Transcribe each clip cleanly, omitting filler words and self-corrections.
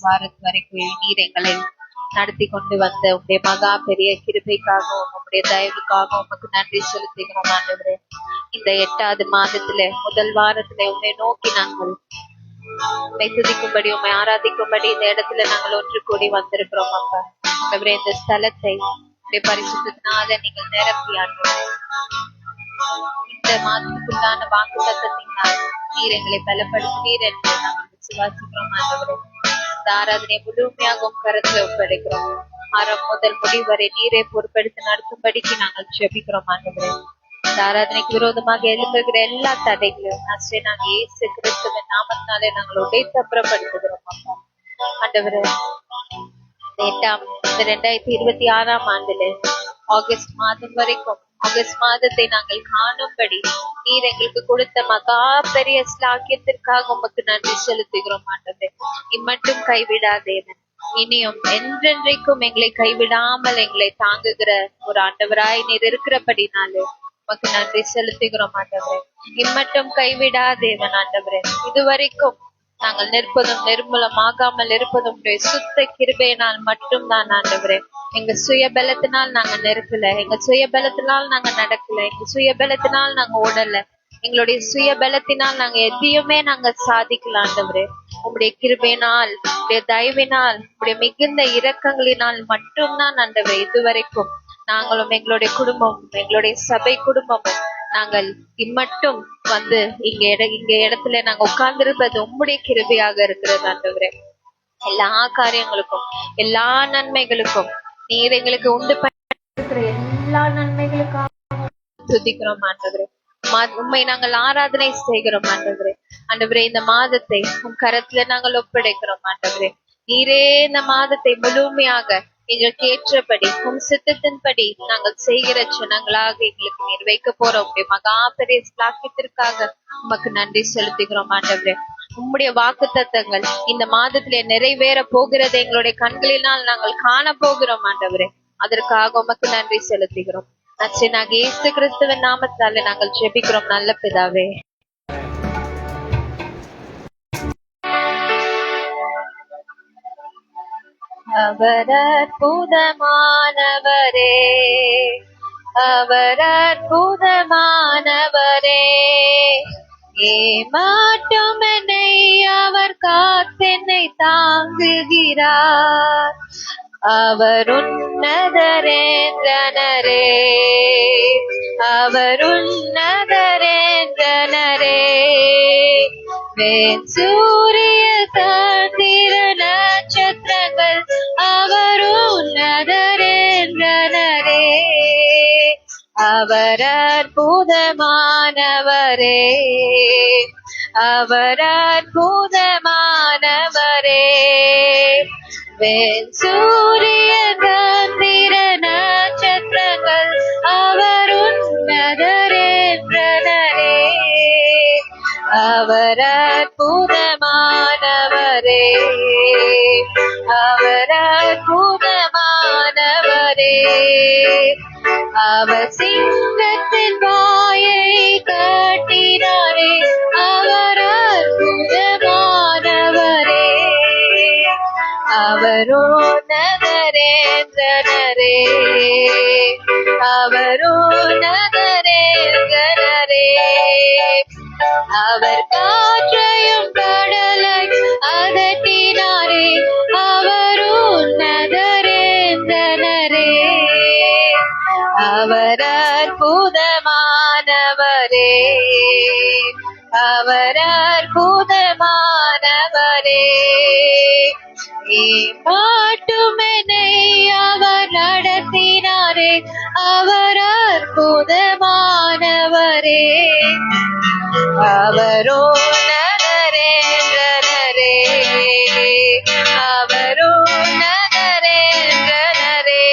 வாரத்து வரைக்கும் நீர் எங்களை நடத்தி கொண்டு வந்த உங்களுடைய மகா பெரிய கிருபைக்காகவும் உங்களுடைய தயவுக்காகவும் உமக்கு நன்றி செலுத்துகிறோம் ஆண்டவரே. இந்த 8வது மாதத்துல முதல் வாரத்துல உண்மை நோக்கி நாங்கள் உண்மை துதிக்கும்படி உண்மை ஆராதிக்கும்படி இந்த இடத்துல நாங்கள் ஒன்று கூடி வந்திருக்கிறோம் அப்பா. ஆண்டவரே, இந்த ஸ்தலத்தை உடைய பரிசுத்தத்தினால நீங்கள் நிரப்பி ஆண்டவரே, இந்த மாதத்துக்குள்ளான வாக்கு தத்தத்தினால் நீர் எங்களை பலப்படுத்துவீர் என்று நாங்கள் விசுவாசிக்கிறோம் ஆண்டவரே. இந்த ஆராதனை முழுமையாக கருத்துல ஒப்படைக்கிறோம். ஆரம் முதல் முடிவரை நீரை பொறுப்படுத்தி நடத்தும்படிக்கு நாங்கள் ஜெபிக்கிறோம் ஆண்டவரே. இந்த ஆராதனைக்கு விரோதமாக எழுப்புகிற எல்லா தடைகளையும் நாங்கள் இயேசு கிறிஸ்துவின் நாமத்தினாலே நாங்கள் உடைத்தப்புறப்படுத்துகிறோம் அப்பா. ஆண்டவரே, இந்த 2026ஆம் ஆண்டுல ஆகஸ்ட் மாதம் வரைக்கும் ஆகஸ்ட் மாதத்தை நாங்கள் காணும்படி நீர் எங்களுக்கு கொடுத்த மகா பெரிய ஸ்லாக்கியத்திற்காக உமக்கு நன்றி செலுத்துகிறோம் ஆண்டவரே. இம்மட்டும் கைவிடாதேவன், இனியும் என்றென்றைக்கும் எங்களை கைவிடாமல் எங்களை தாங்குகிற ஒரு ஆண்டவராய் நீர் இருக்கிறபடினாலே உமக்கு நன்றி செலுத்துகிறோம் ஆண்டவரே. இம்மட்டும் கைவிடாதேவன் ஆண்டவரே. இதுவரைக்கும் நாங்கள் நிற்பதும் நிர்மூலமாகாமல் இருப்பதும் சுத்த கிருபையினால் மட்டும் தான் ஆண்டவரே. எங்க சுய பலத்தினால் நாங்க நிற்கல, எங்க சுய பலத்தினால் நாங்க நடக்கல, எங்க சுய பலத்தினால் நாங்க ஓடல, எங்களுடைய சுய பலத்தினால் நாங்க எதையுமே நாங்க சாதிக்கல ஆண்டவரே. உங்களுடைய கிருபையினால், உடைய தயவினால், உடைய மிகுந்த இரக்கங்களினால் மட்டும்தான் ஆண்டவரே இதுவரைக்கும் நாங்களும் எங்களுடைய குடும்பமும் எங்களுடைய சபை குடும்பமும் நாங்கள் இம்மட்டும் வந்து இங்க இடத்துல நாங்க உட்கார்ந்திருப்பது உம்முடைய கிருபையாக இருக்கிறது ஆண்டவரே. எல்லா காரியங்களுக்கும் எல்லா நன்மைகளுக்கும் நீர் எங்களுக்கு உண்டு பண்ணிருக்கிற எல்லா நன்மைகளுக்காக துதிக்கிறோம் ஆண்டவரே. உண்மை நாங்கள் ஆராதனை செய்கிறோம் ஆண்டவரே. ஆண்டவரே, இந்த மாதத்தை உன் கரத்துல நாங்கள் ஒப்படைக்கிறோம் ஆண்டவரே. நீரே இந்த மாதத்தை முழுமையாக எங்களுக்கு ஏற்றபடி உன் சித்தத்தின்படி நாங்கள் செய்கிற ஜனங்களாக எங்களுக்கு நீர் வைக்க போறோம். மகா பெரிய ஸ்லாக்கியத்திற்காக உமக்கு நன்றி செலுத்துகிறோம் ஆண்டவரே. உம்முடைய வாக்கு தத்தங்கள் இந்த மாதத்திலே நிறைவேற போகிறது எங்களுடைய கண்களினால் நாங்கள் காண போகிறோம் ஆண்டவரே. அதற்காக உமக்கு நன்றி செலுத்துகிறோம். நச்சனாக இயேசு கிறிஸ்துவின் நாமத்தாலே நாங்கள் ஜெபிக்கிறோம் நல்ல பிதாவே. அவர் அற்புதமானவரே, அவர் அற்புதமானவரே, ஏமாட்டும் என்னை அவர் காத்தென்னை தாங்குகிறார். அவர் உன்னதரேந்திரனரே, அவர் உன்னதரேந்திரனரே, சூரிய சந்திர நட்சத்திரங்கள் அவர் உன்னதரேந்திரனரே, அவர் அற்புதமானவரே, அவர் அற்புதமானவரே, சூரிய சந்திர நட்சத்திரங்கள் அவர் உன்னதரேந்திரனரே, அவர் அற்புதமானவரே, அவர் அற்புதமானவரே, அவர் சிங்கத்தின் வாயை கட்டினாரே, அவர் அற்புதமானவரே, அவர் உன்னதரேந்திரனரே, அவர் உன்னதரேந்திரனரே, அவர் காற்றையும் கடலை அதட்டினாரே, அவர் உன்னதரேந்திரனரே, அவர் அற்புதமானவரே, அவர் அற்புதமானவரே, பாட்டுமெனை அவர் நடத்தினாரே, அவர் அற்புதமானவரே, அவர் உன்னதரேந்திரனரே, அவர் உன்னதரேந்திரனரே,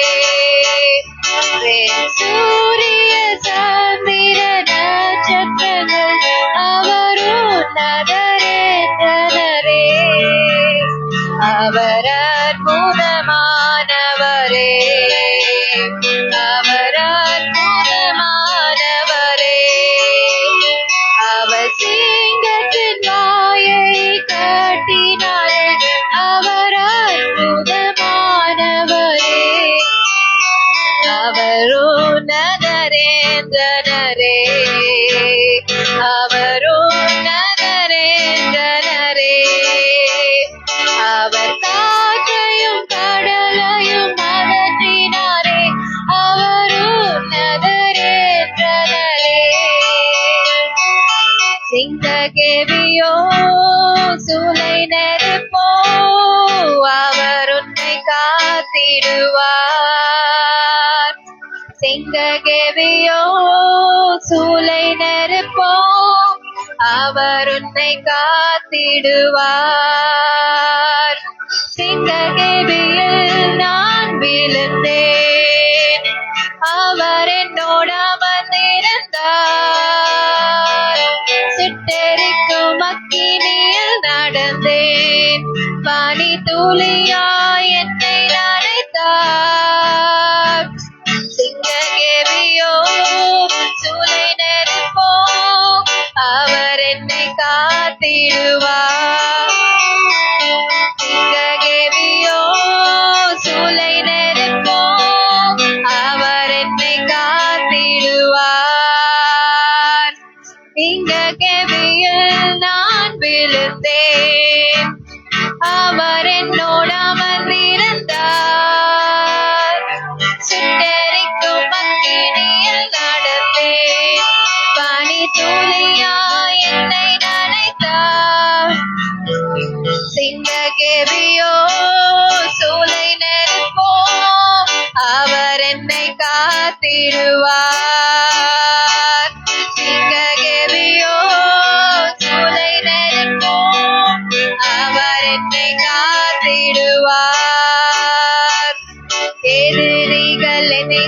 சூரிய சந்திர நட்சத்திரங்கள் அவர் உன்னதரேந்திரனரே, அவர் அற்புதமானவரே, அவர் அற்புதமானவரே, அவர் சிங்கத்தின் வாயை கட்டினாரே, அவர் கெபியோ சூளை நெருப்போ அவர் உன்னை காத்திடுவார். சிங்ககேவியோ சூளை நெருப்போ அவர் உன்னை காத்திடுவார். சிங்ககேவியில் நான் விழுந்தேன், அவர் என்னோட அமர்ந்திருந்தார். சிட்டெரிக்கும் அக்கினியில் நடந்தேன், பனி துளியாய் என்னை நனைத்தார். சிங்ககேவியோ சூளை நெருப்போ அவர் என்னை காத்திடுவார். சிங்ககேவியோ சூளை நெருப்போ அவர் என்னை காத்திடுவார். சிங்ககேவியில் நான் விழுந்தேன், அவர் என்னோடு அமர்ந்திருந்தார். சுட்டெரிக்கும் அக்கினியில் நடந்தேன், பனி துளியாய் என்னை நனைத்தார். சிங்ககேவியோ சூளை நெருப்போ அவர் என்னை காத்திடுவார். சிங்ககேவியோ சூளை நெருப்போ அவர் என்னை காத்திடுவார். எதிரிகள் என்னை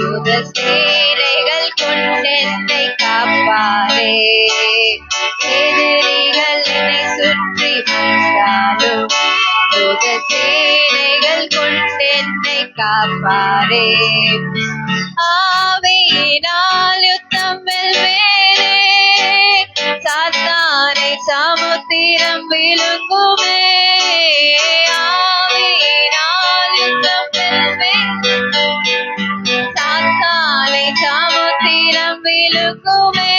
யுத சேனைகள் கொண்டென்னை காப்பாரே. எதிரிகள் என்னை சுற்றி வந்தாலும் யுத சேனைகள் கொண்டென்னை காப்பாரே. ஆவியினால் யுத்தம் வெல்வேனே, சாத்தானை சமுத்திரம் விழுங்குமே. ஆவியினால் யுத்தம் வெல்வேனே, சாத்தானை சமுத்திரம் விழுங்குமே.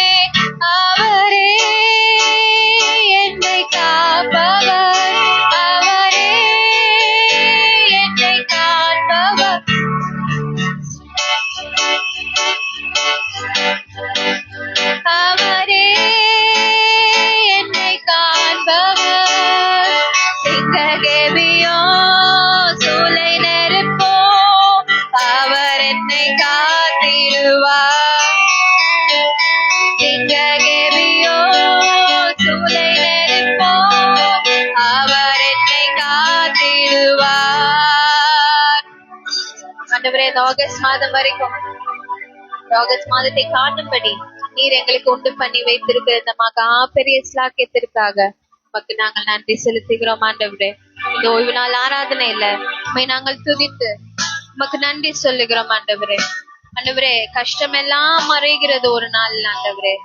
அவரே என்னை காப்பவர், அவரே என்னை காப்பவர். அவரே என்னை காண்பவர். சிங்ககேவியோ சூளை நெருப்போ அவர் என்னை காத்திடுவார். சிங்ககேவியோ சூளை நெருப்போ அவர் என்னை காத்திடுவார். ஆண்டவரே, இந்த ஆகஸ்ட் மாதம் வரைக்கும் ஆகஸ்ட் மாதத்தை காணும்படி நீர் எங்களுக்கு உண்டு பண்ணி வைத்திருக்கிற இந்த மகா பெரிய ஸ்லாக்கியத்திற்காக உமக்கு நாங்கள் நன்றி செலுத்துகிறோம். ஆண்டவரே, இந்த ஓய்வு நாள் ஆராதனையில உம்மை நாங்கள் துதித்து உமக்கு நன்றி சொல்லுகிறோம். ஆண்டவரே, ஆண்டவரே, கஷ்டம் எல்லாம் மறைகிறது ஒரு நாள். ஆண்டவரே,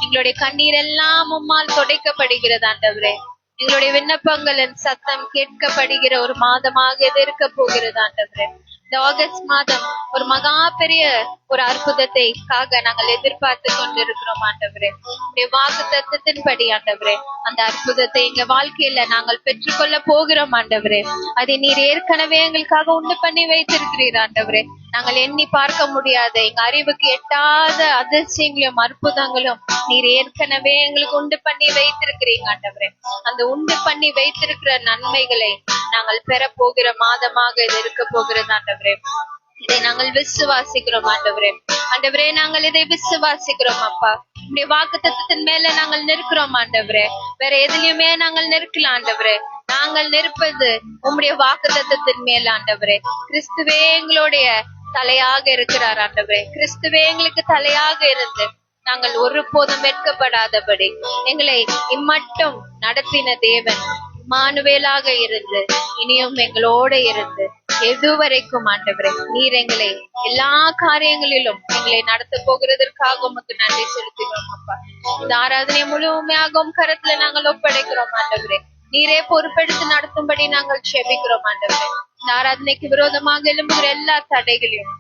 எங்களுடைய கண்ணீர் எல்லாம் உம்மால் துடைக்கப்படுகிறது. ஆண்டவரே, எங்களுடைய விண்ணப்பங்களின் சத்தம் கேட்கப்படுகிற ஒரு மாதமாக இது இருக்க போகிறது. ஆண்டவரே, இந்த ஆகஸ்ட் மாதம் ஒரு மகா பெரிய ஒரு அற்புதத்தை நாங்கள் எதிர்பார்த்து கொண்டிருக்கிறோம். ஆண்டவரே, உடைய வாக்கு தத்துவத்தின்படி ஆண்டவரே அந்த அற்புதத்தை எங்க வாழ்க்கையில நாங்கள் பெற்றுக்கொள்ள போகிறோம். ஆண்டவரே, அதை நீர் ஏற்கனவே எங்களுக்காக உண்டு பண்ணி வைத்திருக்கிறீர். ஆண்டவரே, நாங்கள் எண்ணி பார்க்க முடியாத எங்க அறிவுக்கு எட்டாத அதிர்ச்சியங்களும் அற்புதங்களும் நீர் ஏற்கனவே எங்களுக்கு உண்டு பண்ணி வைத்திருக்கிறீங்க. ஆண்டவரே, அந்த உண்டு பண்ணி வைத்திருக்கிற நன்மைகளை நாங்கள் பெற போகிற மாதமாக இது இருக்க போகிறது. ஆண்டவரே, இதை நாங்கள் விசுவாசிக்கிறோம். ஆண்டவரே, ஆண்டவரே, நாங்கள் இதை விசுவாசிக்கிறோம். அப்பா, உடைய வாக்கு தத்துவத்தின் மேல நாங்கள் நிற்கிறோம். ஆண்டவரே, வேற எதுலயுமே நாங்கள் நிற்கலாம். ஆண்டவரே, நாங்கள் நிற்பது உம்முடைய வாக்கு தத்துவத்தின் மேல. ஆண்டவரே, கிறிஸ்துவே எங்களுடைய தலையாக இருக்கிறார். ஆண்டவரே, கிறிஸ்துவே எங்களுக்கு தலையாக இருந்து நாங்கள் ஒருபோதும் வெட்கப்படாதபடி எங்களை இம்மட்டும் நடத்தின தேவன் இம்மானுவேலாக இருந்து இனியும் எங்களோட இருந்து எதுவரைக்கும் ஆண்டவரே நீர் எங்களை எல்லா காரியங்களிலும் எங்களை நடத்த போகிறதற்காக உமக்கு நன்றி செலுத்துகிறோம். அப்பா, இந்த ஆராதனை முழுமையாகவும் கரத்துல நாங்கள் ஒப்படைக்கிறோம். ஆண்டவரே, நீரே பொறுப்பெடுத்து நடத்தும்படி நாங்கள் செபிக்கிறோம். ஆண்டவரே, இந்த ஆராதனைக்கு விரோதமாக எழும்புகிற எல்லா தடைகளையும்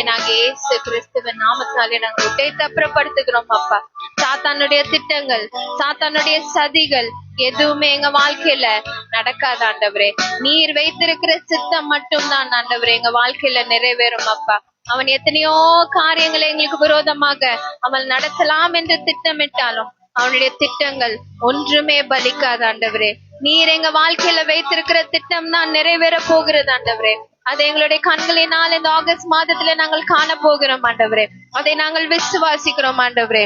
நாங்கள் இயேசு கிறிஸ்துவின் நாமத்தாலே நாங்கள் உடைத்து அப்புறப்படுத்துகிறோம். அப்பா, சாத்தானுடைய திட்டங்கள், சாத்தானுடைய சதிகள் எதுவுமே எங்க வாழ்க்கையில நடக்காது ஆண்டவரே. நீர் வைத்திருக்கிற சித்தம் மட்டும் தான் ஆண்டவரே எங்க வாழ்க்கையில நிறைவேறும் அப்பா. அவன் எத்தனையோ காரியங்களை எங்களுக்கு விரோதமாக அவன் நடத்தலாம் என்று திட்டமிட்டாலும் அவனுடைய திட்டங்கள் ஒன்றுமே பலிக்காது ஆண்டவரே. நீர் எங்க வாழ்க்கையில வைத்திருக்கிற திட்டம் தான் நிறைவேற போகிறது ஆண்டவரே. அதை எங்களுடைய கண்களினால் இந்த ஆகஸ்ட் மாதத்துல நாங்கள் காண போகிறோம் ஆண்டவரே. அதை நாங்கள் விசுவாசிக்கிறோம் ஆண்டவரே.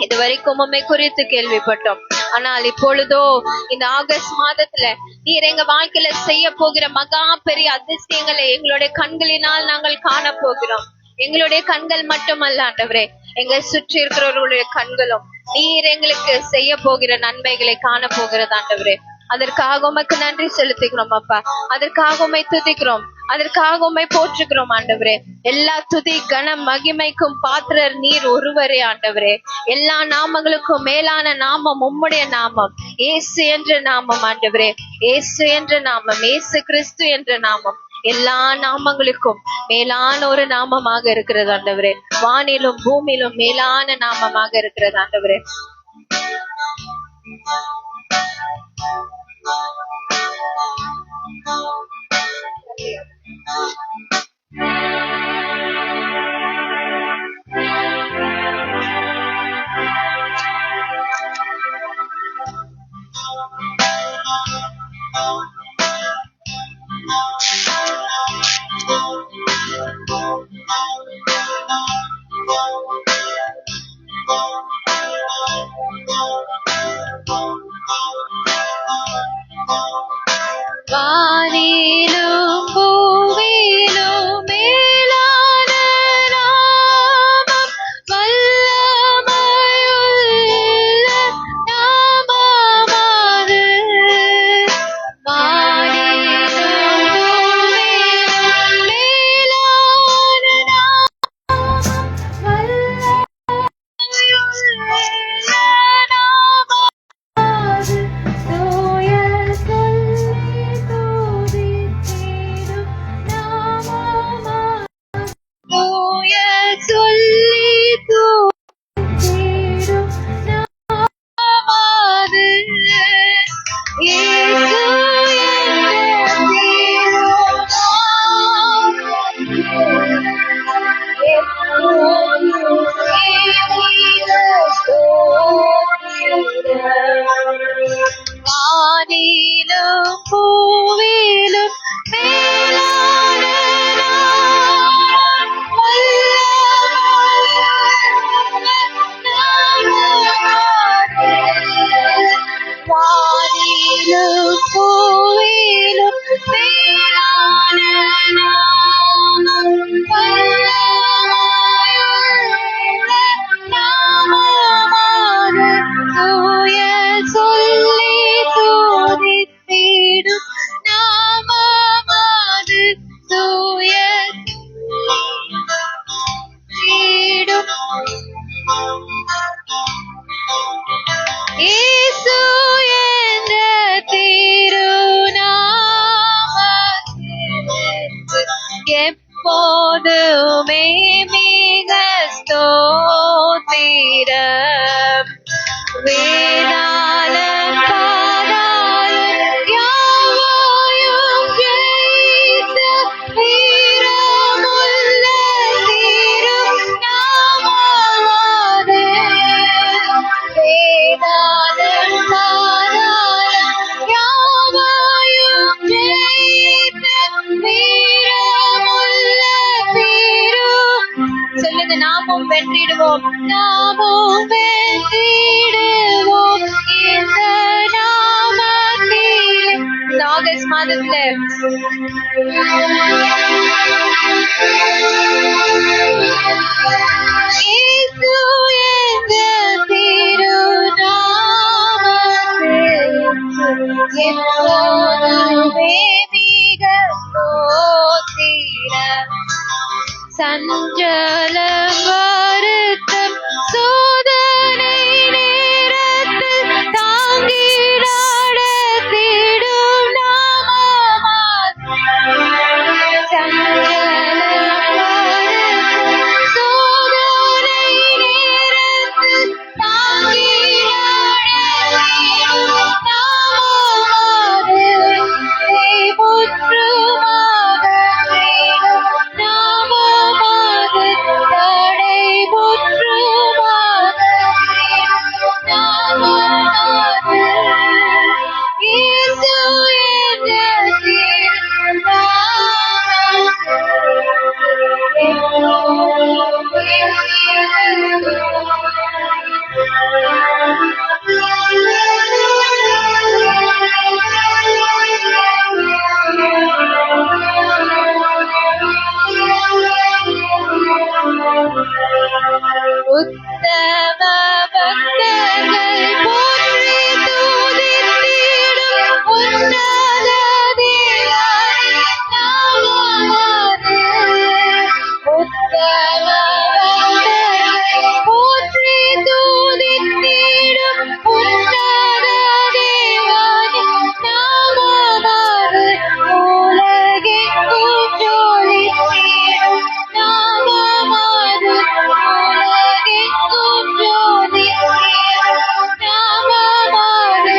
இது வரைக்கும் உண்மை குறித்து கேள்விப்பட்டோம். ஆனால் இப்பொழுதோ இந்த ஆகஸ்ட் மாதத்துல நீர் எங்க வாழ்க்கையில செய்ய போகிற மகா பெரிய அதிசயங்களை எங்களுடைய கண்களினால் நாங்கள் காண போகிறோம். எங்களுடைய கண்கள் மட்டுமல்ல ஆண்டவரே, எங்களை சுற்றி இருக்கிறவர்களுடைய கண்களும் நீர் எங்களுக்கு செய்ய போகிற நன்மைகளை காண போகிறது ஆண்டவரே. அதற்காக உமக்கு நன்றி செலுத்துகிறோம் அப்பா. அதற்காக உம்மை துதிக்கிறோம், அதற்காக உம்மை போற்றுகிறோம் ஆண்டவரே. எல்லா துதி கனம் மகிமைக்கும் பாத்திரர் நீர் ஒருவரே ஆண்டவரே. எல்லா நாமங்களுக்கும் மேலான நாமம் உம்முடைய நாமம், இயேசு என்ற நாமம் ஆண்டவரே. இயேசு என்ற நாமம், இயேசு கிறிஸ்து என்ற நாமம் எல்லா நாமங்களுக்கும் மேலான ஒரு நாமமாக இருக்கிறது ஆண்டவரே. வானிலும் பூமியிலும் மேலான நாமமாக இருக்கிறது ஆண்டவரே. வானிலும் பூவிலும் மேலான நாமம், வல்லமையுள்ள நாமமாது. வானிலும் பூவிலும் மேலான நாமம், வல்லமையுள்ள நாமமாது. தூய சொல்லி துதித்திடும் நாமமாது. தூய சொல்லி துதித்திடும் நாமமாது. இயேசு என்ற வானிலும் பூவிலும் மேலான நாமம், வானிலும் பூவிலும் மேலான நாமம், வல்லமையுள்ள நாமமாது. தூய சொல்லி துதித்திடும் நாமமாது. தூய துதித்திடும் இயேசு என்ற திருநாமத்திற்கு எப்போதுமே மிக ஸ்தோத்திரம். வேதாளம் பாதாளம் யாவையும் ஜெயித்த வீரமுள்ள திருநாமமாது. வேதாளம் பாதாளம் யாவையும் ஜெயித்த வீரமுள்ள சொல்லுங்க, நாமும் வென்றிடுவோம், நாமும் வென்றிடுவோம் இந்த நாமத்தில். இந்த ஆகஸ்ட் மாதத்துல இயேசு என்ற திருநாமத்திற்கு எப்போதுமே மிக ஸ்தோத்திரம். சஞ்சலம் வருத்தம் சோதனை நேரத்தில் தாங்கிட நடத்திடும் நாமமாது. சஞ்சலம் வருத்தம் சோதனை நேரத்தில் தாங்கிட நடத்திடும் உத்தம பக்தர்கள் போற்றி துதித்திடும் உன்னத தேவனின் நாமமது. உத்தம பக்தர்கள் போற்றி துதித்திடும் உன்னத தேவனின் நாமமது. உலகெங்கும் ஜொலித்திடும் நாமமது. உலகெங்கும் ஜொலித்திடும் நாமமது.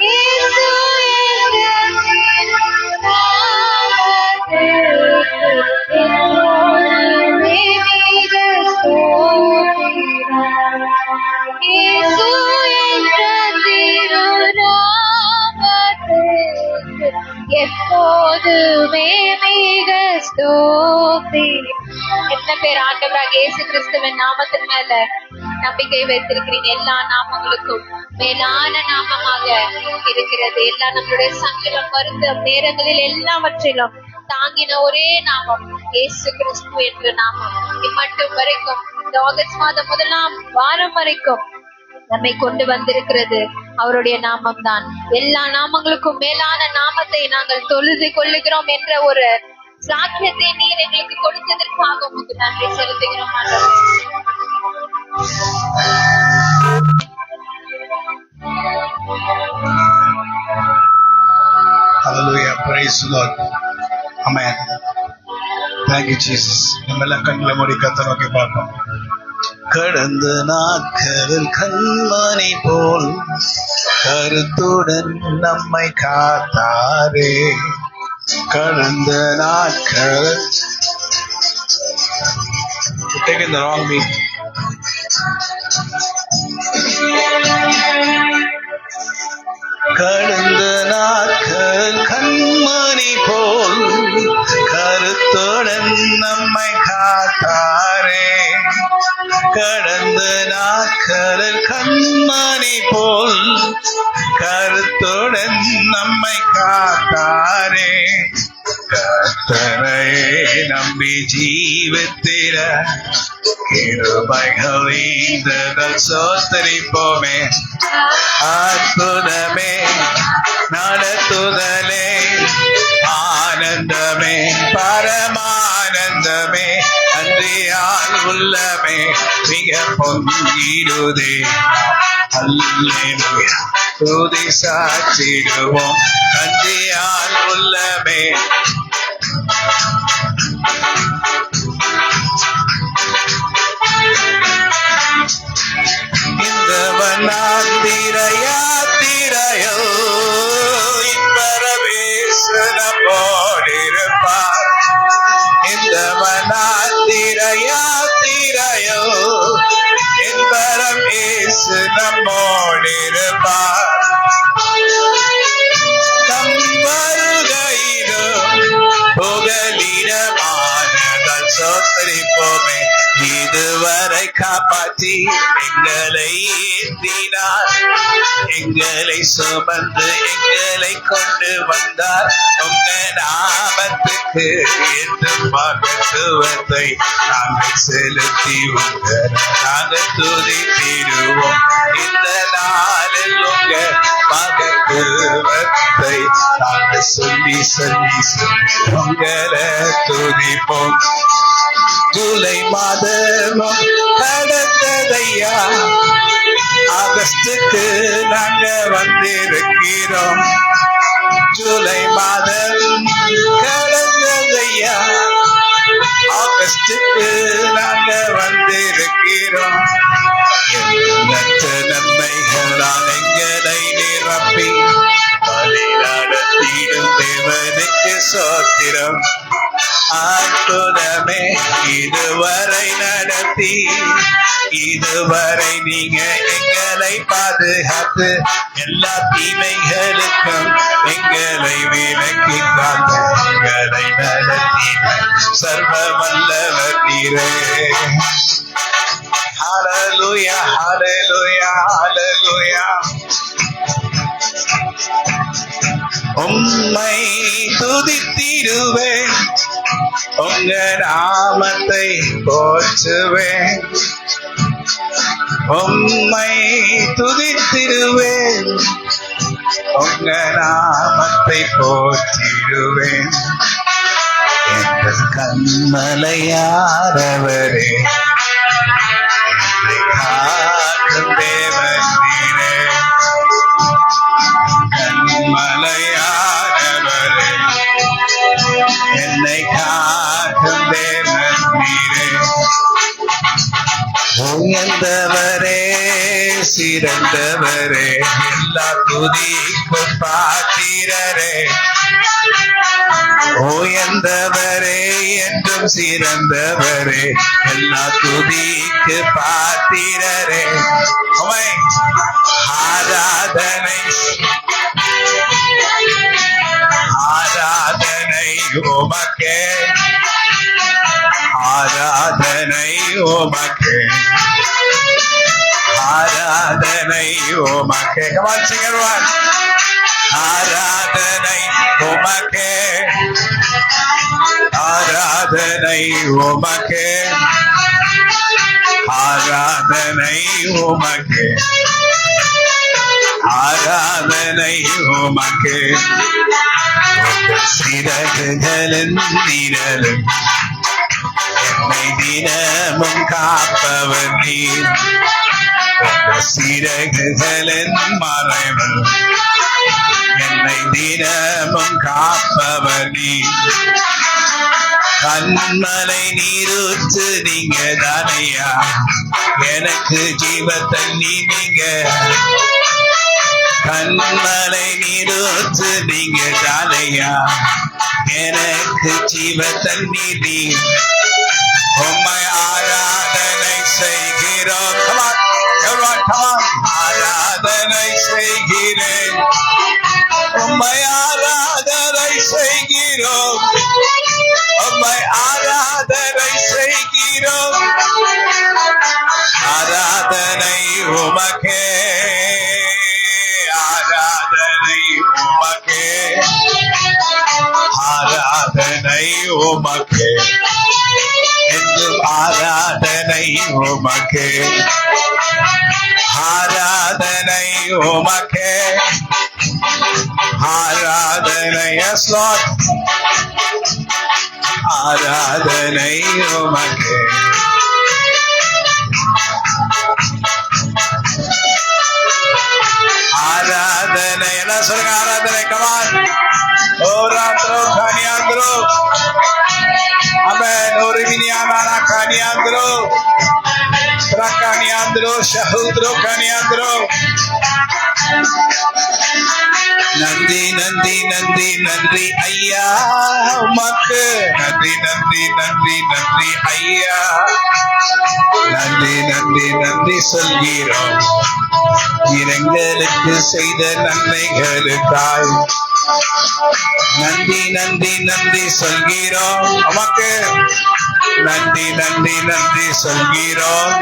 இயேசு என்ற திருநாமத்துக்கு எப்பொழுதுமே மிக ஸ்தோத்திரம். இயேசு என்ற திருநாமத்துக்கு எப்போதுமே மிக ஸ்தோத்திரம். எத்தனை பேர் ஆண்டவராக இயேசு கிறிஸ்துவின் நாமத்தின் மேல நம்பிக்கை வைத்திருக்கிறீங்க? எல்லா நாமங்களுக்கும் மேலான நாமமாக இருக்கிறது. எல்லா நம்மளுடைய சங்கடம், வருத்தம், நேரங்களில் எல்லாவற்றிலும் தாங்கின ஒரே நாமம் இயேசு கிறிஸ்து என்ற நாமம். இம்மட்டும் வரைக்கும் இந்த ஆகஸ்ட் மாதம் 1ஆம் வாரம் வரைக்கும் நம்மை கொண்டு வந்திருக்கிறது அவருடைய நாமம் தான். எல்லா நாமங்களுக்கும் மேலான நாமத்தை நாங்கள் தொழுது கொள்ளுகிறோம் என்ற ஒரு சாக்கியத்தை நீர் எங்களுக்கு கொடுத்ததற்காக உங்களுக்கு நன்றி செலுத்துகிறோம் ஆண்டவரே. Hallelujah, praise the Lord. Amen. Thank you, Jesus. நம்ம எல்லாம் கண்களை மூடி கர்த்தரை நோக்கி பார்ப்போம். கடந்த நாட்களில் கண்மணி போல் கருத்துடன் நம்மை காத்தாரே. கடந்த நாட்கள் taking the wrong beat. கடந்த நாட்கள் கண்மணி போல் கருத்துடன் நம்மை காத்தாரே. கடந்த நாட்களில் கண்மணி போல் கருத்துடன் நம்மை காத்தாரே. கர்த்தரை நம்பி ஜீவித்திர கிருபைகள் ஈந்ததால் சோத்தரிப்போமே. அற்புதமே நடத்துதலே ஆனந்தமே பரமானந்தமே அன்றியால் உள்ளமே மிக பொங்கிடுதே. அல்லேலூயா துதி சாற்றிடுவோம் அன்றியால் உள்ளமே. இந்த வண்ணாந்திர யாத்திரையோ இன்பரவேசன போடிருப்பார். இந்த வண்ணாந்திர யாத்திரையோ என்பரம் இயேசு நம்மோடிருப்பார். தம் வருகையிலும் புகலிடமானதால் சோத்தரிப்போமே. இதுவரை காப்பாற்றி எங்களை ஏற்றினார், எங்களை சுமந்து எங்களை கொண்டு வந்தார். உங்க நாமத்துக்கு என்றும் மகத்துவத்தை நாங்கள் செலுத்தி நாங்கள் துதித்திடுவோம். இந்த நாளில் உங்க மகத்துவத்தை நாங்கள் சொல்லி சொல்லி சொல்லி உங்களை துதிப்போம். ஜூலை மாதமும் கடந்ததையா, ஆகஸ்டுக்கு நாங்க வந்திருக்கிறோம். ஜூலை மாதம் கடந்ததையா, ஆகஸ்டுக்கு நாங்க வந்திருக்கிறோம். எண்ணற்ற நன்மைகளால் எங்களை நிரப்பி வழி நடத்திடும் தேவனுக்கு சோத்திரம். அற்புதமே இதுவரை நடத்தி, இதுவரை நீங்க எங்களை பாதுகாத்து எல்லா தீமைகளுக்கும் எங்களை விலக்கி காத்து எங்களை நடத்தின சர்வ வல்லவர் நீரே. ஹல்லேலூயா ஹல்லேலூயா ஹல்லேலூயா. உம்மை துதித்திடுவேன், உங்க நாமத்தை போற்றுவேன். உம்மை துதித்திடுவேன், உங்க நாமத்தை போற்றிடுவேன். எங்கள் கண்மலையாரவரே, என்னை காக்கும் தேவன் நீரே. கண்மலையாரவரே, என்னை காக்கும் தேவன் நீரே. உயர்ந்தவரே, சிறந்தவரே, எல்லா துதிக்கும் பாத்திரரே. உயர்ந்தவரே, என்றும் சிறந்தவரே, எல்லா துதிக்கு பாத்திரரே. உம்மை ஆராதனை, ஆராதனை உமக்கே, ஆராதனை உமக்கே, ஆராதனை உமக்கே. Come on, sing everyone. ஆராதனை உமக்கே, ஆராதனை உமக்கே, ஆராதனை உமக்கே, ஆராதனை உமக்கே. சிறகுகளின் நிழலும் என்னை தினமும் காப்பவர் நீர். சிறகுகளின் மறைவு என்னை தினமும் காப்பவர் நீர். கண்மலை நீரூற்று நீங்க தானையா, எனக்கு ஜீவத்தண்ணி நீங்க. கண்மலை நீரூற்று நீங்க தானையா, எனக்கு ஜீவத்தண்ணி நீ. உம்மை ஆராதனை செய்கிறோம். Come on, everyone, come on. ஆராதனை செய்கிறேன், உம்மை ஆராதனை செய்கிறோம், உம்மை ஆராதனை செய்கிறோம். ஆராதனை உமக்கே, ஆராதனை உமக்கே, ஆராதனை உமக்கே, என்றும் ஆராதனை உமக்கே, ஆராதனை உமக்கே, ஆராதனை. Yes, Lord. ஆராதனை உமக்கே. ஆராதனை எல்லாம் சொல்லுங்க. ஆராதனை. Come on. ஓராந்திரோ காணியாந்திரோ, amen. Originiana காணியாந்திரோ, காணியாந்திரோ, ஷஹூத்ரோ காணியாந்திரோ. நன்றி நன்றி நன்றி நன்றி ஐயா உமக்கு. நன்றி நன்றி நன்றி நன்றி ஐயா. நன்றி நன்றி நன்றி சொல்கிறோம் எங்களுக்கு செய்த நன்மைகளுக்காய். நன்றி நன்றி நன்றி சொல்கிறோம் உமக்கு. நன்றி நன்றி நன்றி சொல்கிறோம்.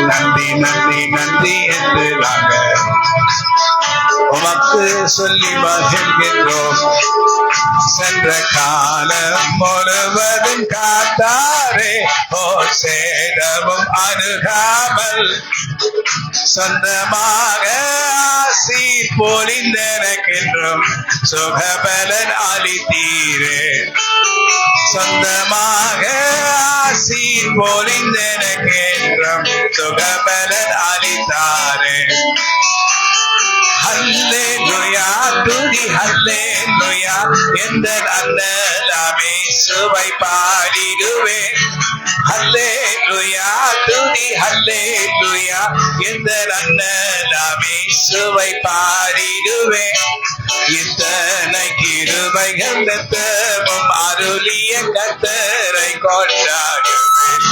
நன்றி நன்றி நன்றி என்று நாங்கள் உமக்கு சொல்லி மகிழ்கின்றோம். சென்ற காலம் முழுவதும் காத்தாரே, ஓர் சேதமும் அணுகாமல் சொந்தமாக ஆசி பொழிந்தெனக்கென்றும் சுகபலன் அளித்தீரே. சொந்தமாக ஆசி பொழிந்தெனக்கென்றும் சுகபலன் அளித்தாரே. ஹல்லேலூயா, துதி ஹல்லேலூயா, எந்த நல்லலாமே சுவை பாடிடுவேன். ஹல்லேலூயா, துதி ஹல்லேலூயா, எந்த நல்லலாமே சுவை பாடிடுவேன். இத்தனை கிருபைகள் நித்தமும் அருளிய கர்த்தரை கொண்டாடுவேன்.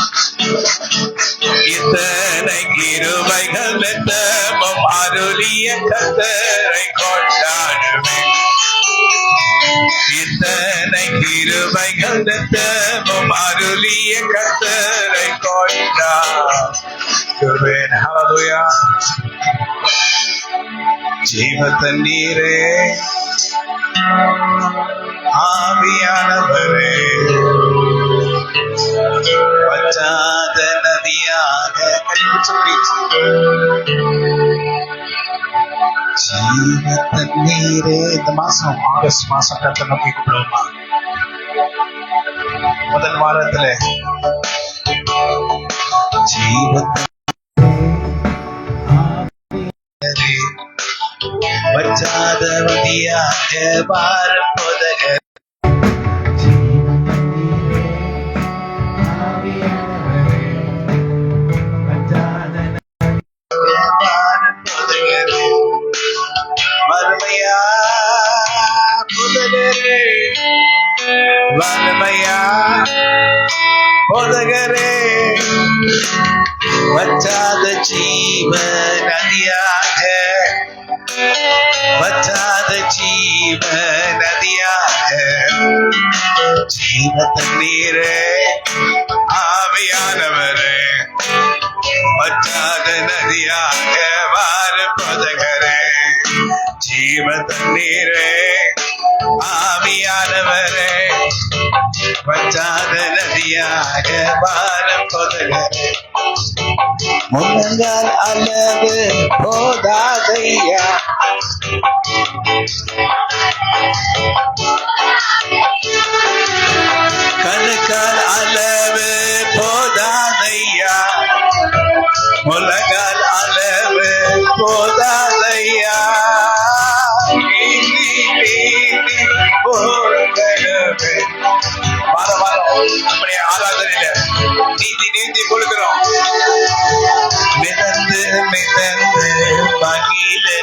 இத்தனை கிருபைகள் நித்தமும் அருளிய கர்த்தரை கொண்டாடுவேன். இத்தனை கிருபைகள் நித்தமும் அருளிய கர்த்தரை கொண்டாடுவேன். ஹல்லேலூயா. ஜீவ தண்ணீரே, ஆவியானவரே, வற்றாத நதியாக ஜீவ தண்ணீரே. இந்த மாசம் ஆகஸ்ட் மாசம் கர்த்தரை நோக்கி கூப்பிடுவோமா? முதல் வாரத்துல ஜீவ வச்சாதவதியாக பாரப்போதக வறுமையா புதகரே, வறுமையா புதகரே, வச்சாத ஜீவ நதியாக, வச்சாத ஜீவ நதியாக, ஜீவ தண்ணீரே ஆவியானவரே, வச்சாத நதியாக வாரு புதகரே, ஜீவ தண்ணீரே ஆவியானவரே, வச்சாத நதியாக வாரு புதகரே. முன்னங்கால் அளவு போதாதையா, கணுக்கால் அளவு போதாதையா, முழங்கால் அளவு போதாதையா, நம்முடைய ஆராதனையில நீந்தி நீந்தி கொடுக்கிறோம். மிதந்து மிதந்து மகிழவே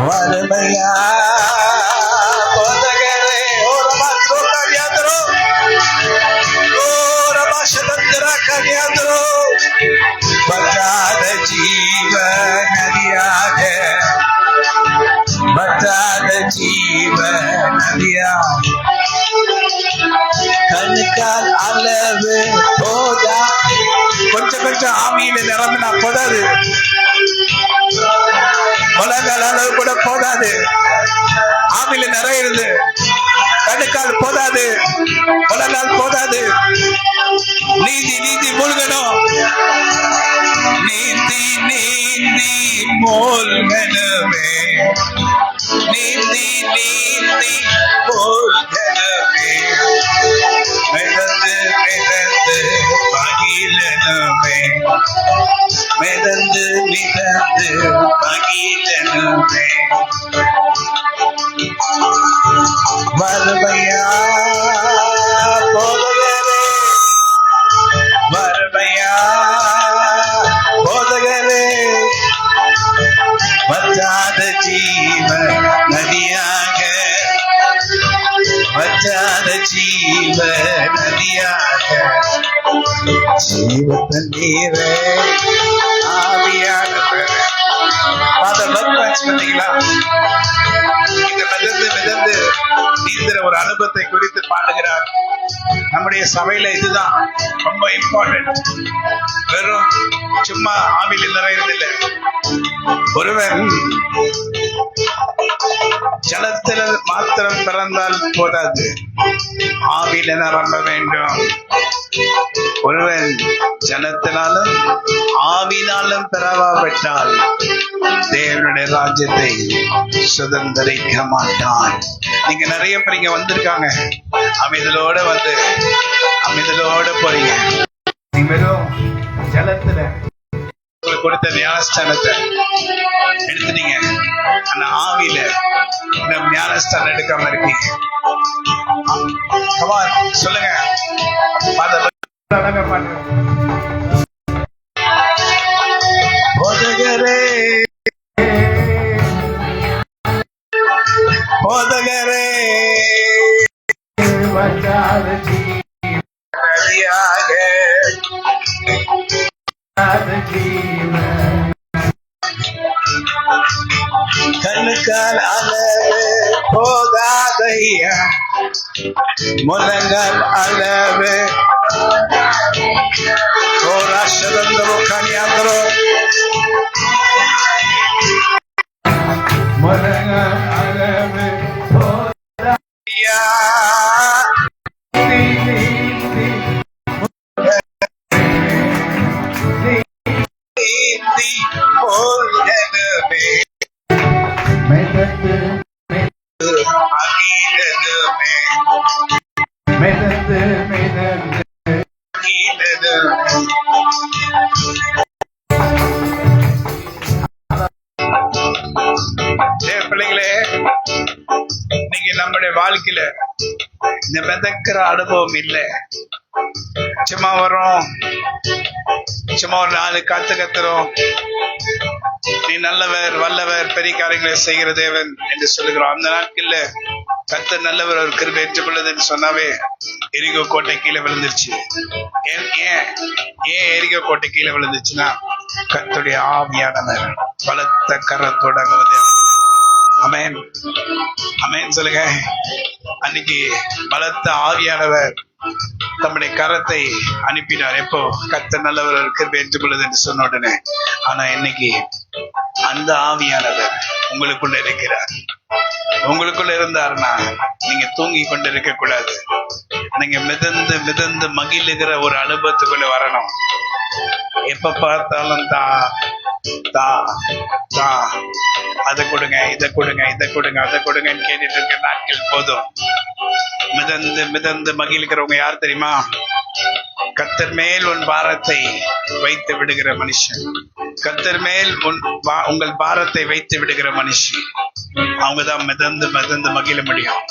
வறுமையா போதகரே, ஓரமா கல்யாந்தரோ, ஓரமா சதந்திர கல்யாந்தரோ, பத்தாத ஜீவ நதியாக, பத்தாத ஜீவ நதியாக, கண்ணுக்கால் அளவு போதா. கொஞ்சம் கொஞ்சம் ஆவியில நிரம்பினா போதாது, முழங்கால் அளவு கூட போதாது. ஆவியில நிறையிறது கண்ணுக்கால் போதாது, முழங்கால் போதாது. நீந்தி நீந்தி மூழ்கணும், நீந்தி நீந்தி மூழ்கணுமே, நீந்தி நீந்தி மூழ்கணுமே, மிதந்து மிதந்து மகிழணுமே, மிதந்து மிதந்து மகிழணுமே. வறுமையா போதகரே, வறுமையா போதகரே, வச்சாத ஜீவ நதியாக, வச்சாத ஜீவ நதியாக, ஜீவ தண்ணீரே ஆவியானவரே. பார்த்தீங்களா? இந்த மிதந்து மிதந்து நீந்திர ஒரு அனுபவத்தை குறித்து பாடுகிறார். நம்முடைய சபையில இதுதான் ரொம்ப இம்பார்ட்டன்ட். வெறும் சும்மா ஆவியில் நிறையறதில்லை. ஒருவன் ஜலத்தில் மாத்திரம் பிறந்தால் போதாது, ஆவியில நிரம்ப வேண்டும். ஒருவன் ஜலத்தினாலும் ஆவினாலும் பிறவாவிட்டால் தேவனுடைய ராஜ்யத்தை சுதந்திரிக்க மாட்டான். நீங்க நிறைய பேர் இங்க வந்திருக்காங்க, அமைதலோட வந்து அமைதலோட போறீங்க. நீங்க வெறும் ஜலத்துல கொடுத்த ஞானஸ்தானத்தை எடுத்துட்டீங்க, ஆனா ஆவியில இந்த ஞானஸ்தானம் எடுக்காம இருக்கீங்க. சொல்லுங்க, போதகரே போதகரே, கண்ணுக்கால் அளவு போதாதையா, முழங்கால் அளவு ராஷ்டிரந்தரோ கன்யாந்தரோ, முழங்கால் அளவு போதாதையா, ஏந்தி போகணுமே மிதந்து மகிழனுமே மிதந்து மிதந்து பிள்ளைங்களே, நீங்க நம்முடைய வாழ்க்கையில இந்த மிதக்கிற அனுபவம் இல்லை. சும்மா வரும், சும்மா ஒரு 4 கத்துறோம். நீ நல்லவர், வல்லவர், பெரிய காரியங்களை செய்கிற தேவன் என்று சொல்லுகிறோம். அந்த நாட்கள்ல கர்த்தர் நல்லவர், ஒரு கிருபை ஏற்றுக்கொள்ளுதுன்னு சொன்னாவே எரிகோ கோட்டை கீழே விழுந்துருச்சு. ஏன் எரிகோ கோட்டை கீழே விழுந்துச்சுன்னா கர்த்தருடைய ஆவியானவர் பலத்த கரத்தோட அமேன் அமேன் சொல்லுங்க. அன்னைக்கு பலத்த ஆவியானவர் தம்முடைய கரத்தை அனுப்பினார். எப்போ கர்த்தர் நல்லவர் கிருபை ஏற்றுக்கொள்ளுது என்று சொன்ன உடனே. ஆனா இன்னைக்கு அந்த ஆவியானவர் உங்களுக்குள்ள இருக்கிறார். உங்களுக்குள்ள இருந்தாருன்னா நீங்க தூங்கி கொண்டு இருக்க கூடாது. நீங்க மிதந்து மிதந்து மகிழுகிற ஒரு அனுபவத்துக்குள்ள வரணும். எப்ப பார்த்தாலும் அதை கொடுங்க, இதை கொடுங்க, இதை கொடுங்க, அதை கொடுங்கன்னு கேட்டுட்டு இருக்க நாட்கள் போதும். மிதந்து மிதந்து மகிழ்கிறவங்க யார் தெரியுமா? கர்த்தர் மேல் உன் பாரத்தை வைத்து விடுகிற மனுஷன். கர்த்தர் மேல் உங்கள் பாரத்தை வைத்து விடுகிற மனுஷன். அவங்கதான் மிதந்து மிதந்து மகிழ முடியும்.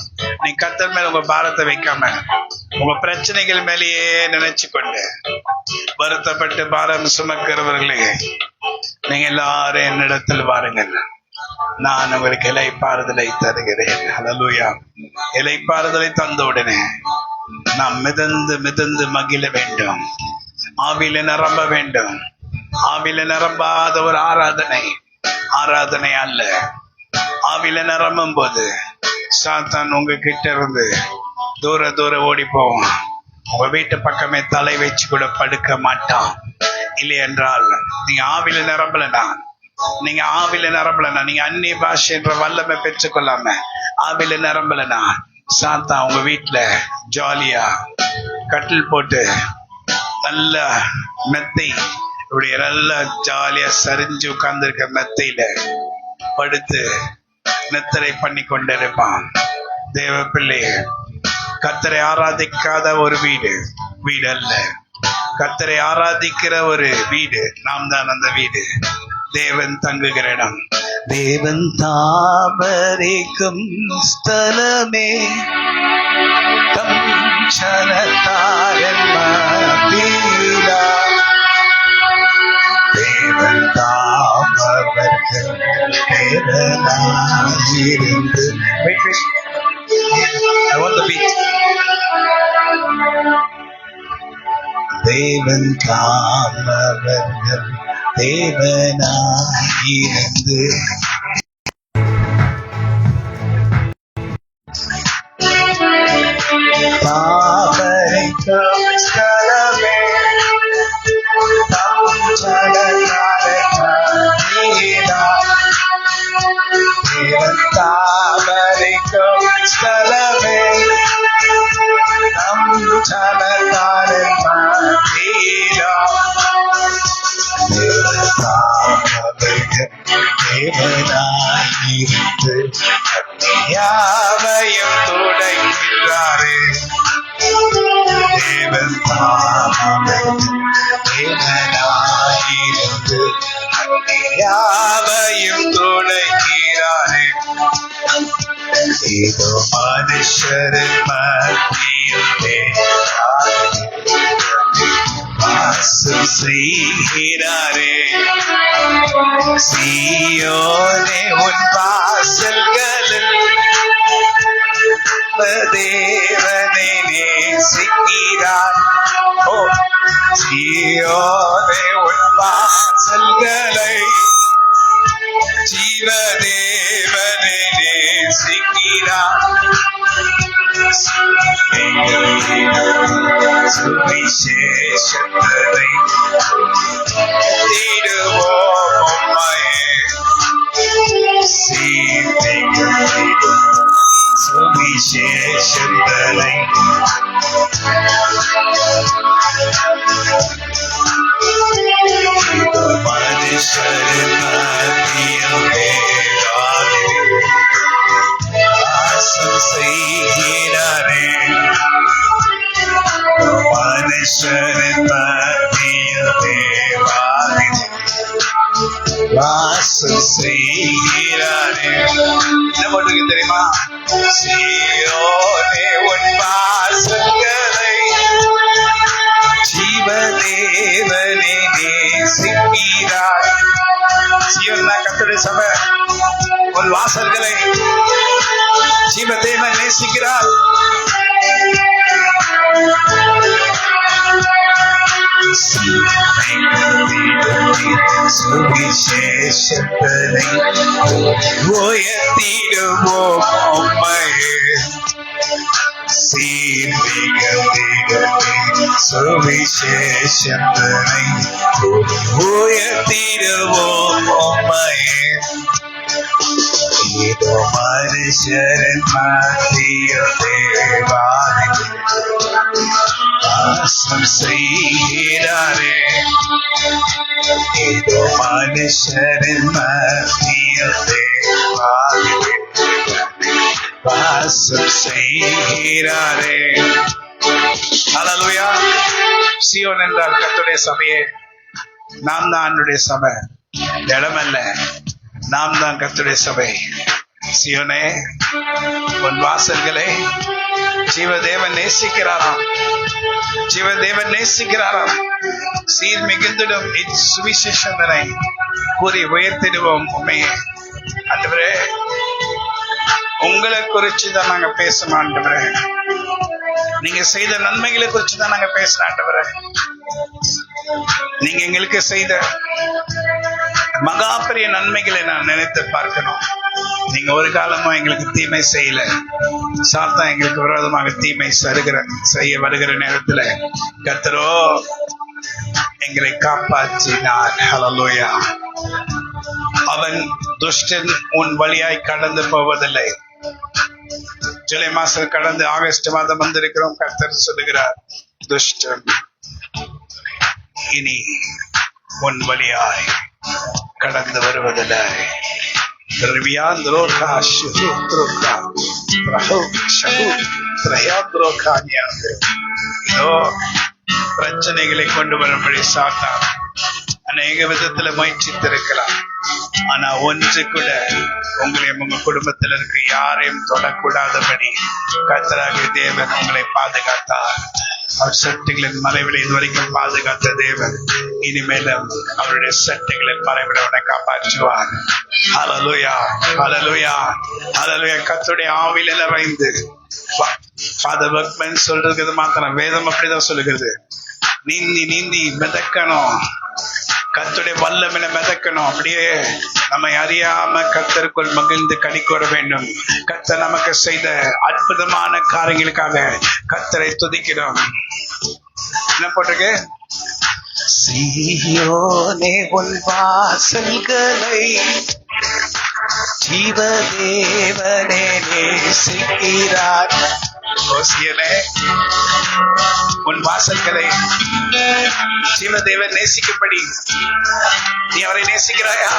நீ கர்த்தர் மேல் உங்க பாரத்தை வைக்காம உங்க பிரச்சனைகள் மேலேயே நினைச்சு கொண்டு வருத்தப்பட்டு பாரம் சுமக்கிறவர்களே, நீங்க எல்லாரும் என்னிடத்தில் பாருங்கள், நான் உங்களுக்கு இளைப்பாறுதலை தருகிறேன். ஹல்லேலூயா. இளைப்பாறுதலை தந்த உடனே நாம் மிதந்து மிதந்து மகிழ வேண்டும். ஆவியில நிரம்ப வேண்டும். ஆவியில நிரம்பாத ஒரு ஆராதனை அல்ல. ஆவியில நிரம்பும் போது சாத்தான் உங்ககிட்ட இருந்து தூர ஓடி போவான். உங்க வீட்டு பக்கமே தலை வச்சு கூட படுக்க மாட்டான். இல்லை என்றால் நீங்க ஆவியில நிரம்பலனா, நீங்க அந்நிய பாஷை என்ற வல்லமை பெற்றுக்கொள்ளாம ஆவியில நிரம்பலனா, சாத்தா உங்க வீட்டுல ஜாலியா கட்டில் போட்டு நல்ல மெத்தை, இப்படி நல்லா ஜாலியா சரிஞ்சு உட்கார்ந்து இருக்க மெத்தையில படுத்து நித்திரை பண்ணி கொண்டிருப்பான். தேவ பிள்ளையே, கர்த்தரை ஆராதிக்காத ஒரு வீடு அல்ல. கர்த்தரை ஆராதிக்கிற ஒரு வீடு, நாம் தான் அந்த வீடு. தேவன் தங்குகிற இடம். தேவன் தாபரிக்கும் ஸ்தலமே தம் சனத்தாரன் மத்தியிலா. தேவன் தாமவர்கள் தேவனாயிருந்து. I want the beat. தேவன் தாமவர்கள் தேவனாயிருந்து. தாபரிக்கும் ஸ்தலமே தம் சனத்தாரன் மத்தியிலா. தேவன் தாபரிக்கும் ஸ்தலமே தம் சனத்தாரன் மத்தியிலா. தேவனாயிருந்து யாவையும் துடைக்கிறாரே. தேவன் தேவனாயிருந்து யாவையும் துடைக்கிறாரே. இதோ மனுஷரின் மத்தியிலே வாசம் செய்கிறாரே. சீயோனே உன் வாசல்களில் தேவனை நேசிக்கிறார். ஓ சீயோனே உன் வாசல்களை ஜீவதேவனை நேசிக்கிறார். சுவிசேஷத்தை தேடுவோம் உம்மையே. சுவிசேஷத்தை மனுஷரின் வாசம் செய்கிறாரே. என்ன போட்டிருக்கு தெரியுமா? சீயோனே உன் வாசல்களை ஜீவதேவனே நேசிக்கிறார். சீயோன்னா கர்த்தருடைய சபை. உன் வாசல்களை ஜீவதேவன் நேசிக்கிறார். சுவிசேஷத்தை உயர்த்திடுவோம் உம்மையே. சுவிசேஷத்தை உயர்த்திடுவோம் உம்மையே. இதோ மனுஷரன் மத்திய தேவாதி வாசம் செய்கிறாரே. இதோ மனுஷரின் மத்திய தேவாதி வாசம் செய்கிறாரே. ஹல்லேலூயா. சீயோன் என்றால் கர்த்தருடைய சபையே. நாம் தான் அவருடைய சபை, இடமல்ல. நாம் தான் கர்த்தருடைய சபை. சீயோனே உன் வாசல்களை ஜீவதேவன் நேசிக்கிறாராம். ஜீவதேவன் நேசிக்கிறாராம். சீர் மிகுந்திடும் சுவிசேஷங்களை கூறி உயர்த்திடுவோம் உண்மையே. ஆண்டவரே, உங்களை குறிச்சு தான் நாங்க பேசணும் ஆண்டவரே. நீங்க செய்த நன்மைகளை குறிச்சு தான் நாங்க பேசணும் ஆண்டவரே. நீங்க எங்களுக்கு செய்த மகா பெரிய நன்மைகளை நான் நினைத்து பார்க்கணும். நீங்க ஒரு காலமும் எங்களுக்கு தீமை செய்யல. சாத்தான் எங்களுக்கு விரோதமாக தீமை செய்ய வருகிற நேரத்துல கர்த்தரோ எங்களை காப்பாற்றினார். ஹல்லேலூயா. அவன் துஷ்டன் உன் வழியாய் கடந்து போவதில்லை. ஜூலை மாசம் கடந்து ஆகஸ்ட் மாதம் வந்திருக்கிறோம். கர்த்தர் சொல்லுகிறார், துஷ்டன் இனி உன் வழியாய் கடந்து வருவதில்லை. பிரச்சனைகளை கொண்டு வரும்படி சாத்தான் அநேக விதத்துல முயற்சித்திருக்கலாம். ஆனா ஒன்று கூட உங்களையும் உங்க குடும்பத்தில் இருக்க யாரையும் தொடக்கூடாதபடி கர்த்தராகிய தேவன் உங்களை பாதுகாத்தார். அவர் சட்டுகளின் மறைவிட இதுவரைக்கும் பாதுகாத்த தேவன் இனிமேலும் அவருடைய சட்டுகளின் மறைவிட அவனை காப்பாற்றுவார். ஹல்லேலூயா, ஹல்லேலூயா, ஹல்லேலூயா. கர்த்தருடைய ஆவியில நிறைந்து ஃபாதர் வர்க்மேன் சொல்றது மாத்திரம் வேதம் அப்படிதான் சொல்லுகிறது. நீந்தி நீந்தி மிதக்கணும், கர்த்தருடைய வல்லமையில மிதக்கணும். அப்படியே நம்மை அறியாம கர்த்தருக்குள் மகிழ்ந்து கனிக்கூற வேண்டும். கர்த்தர் நமக்கு செய்த அற்புதமான காரியங்களுக்காக கர்த்தரை துதிக்கிறோம். என்ன போட்டிருக்கு? சீயோனே உன் வாசல்களை ஜீவதேவனே நேசிக்கிறார். சீயோனே உன் வாசல்களை ஜீவதேவன் நேசிக்கும்படி நீ அவரை நேசிக்கிறாயா?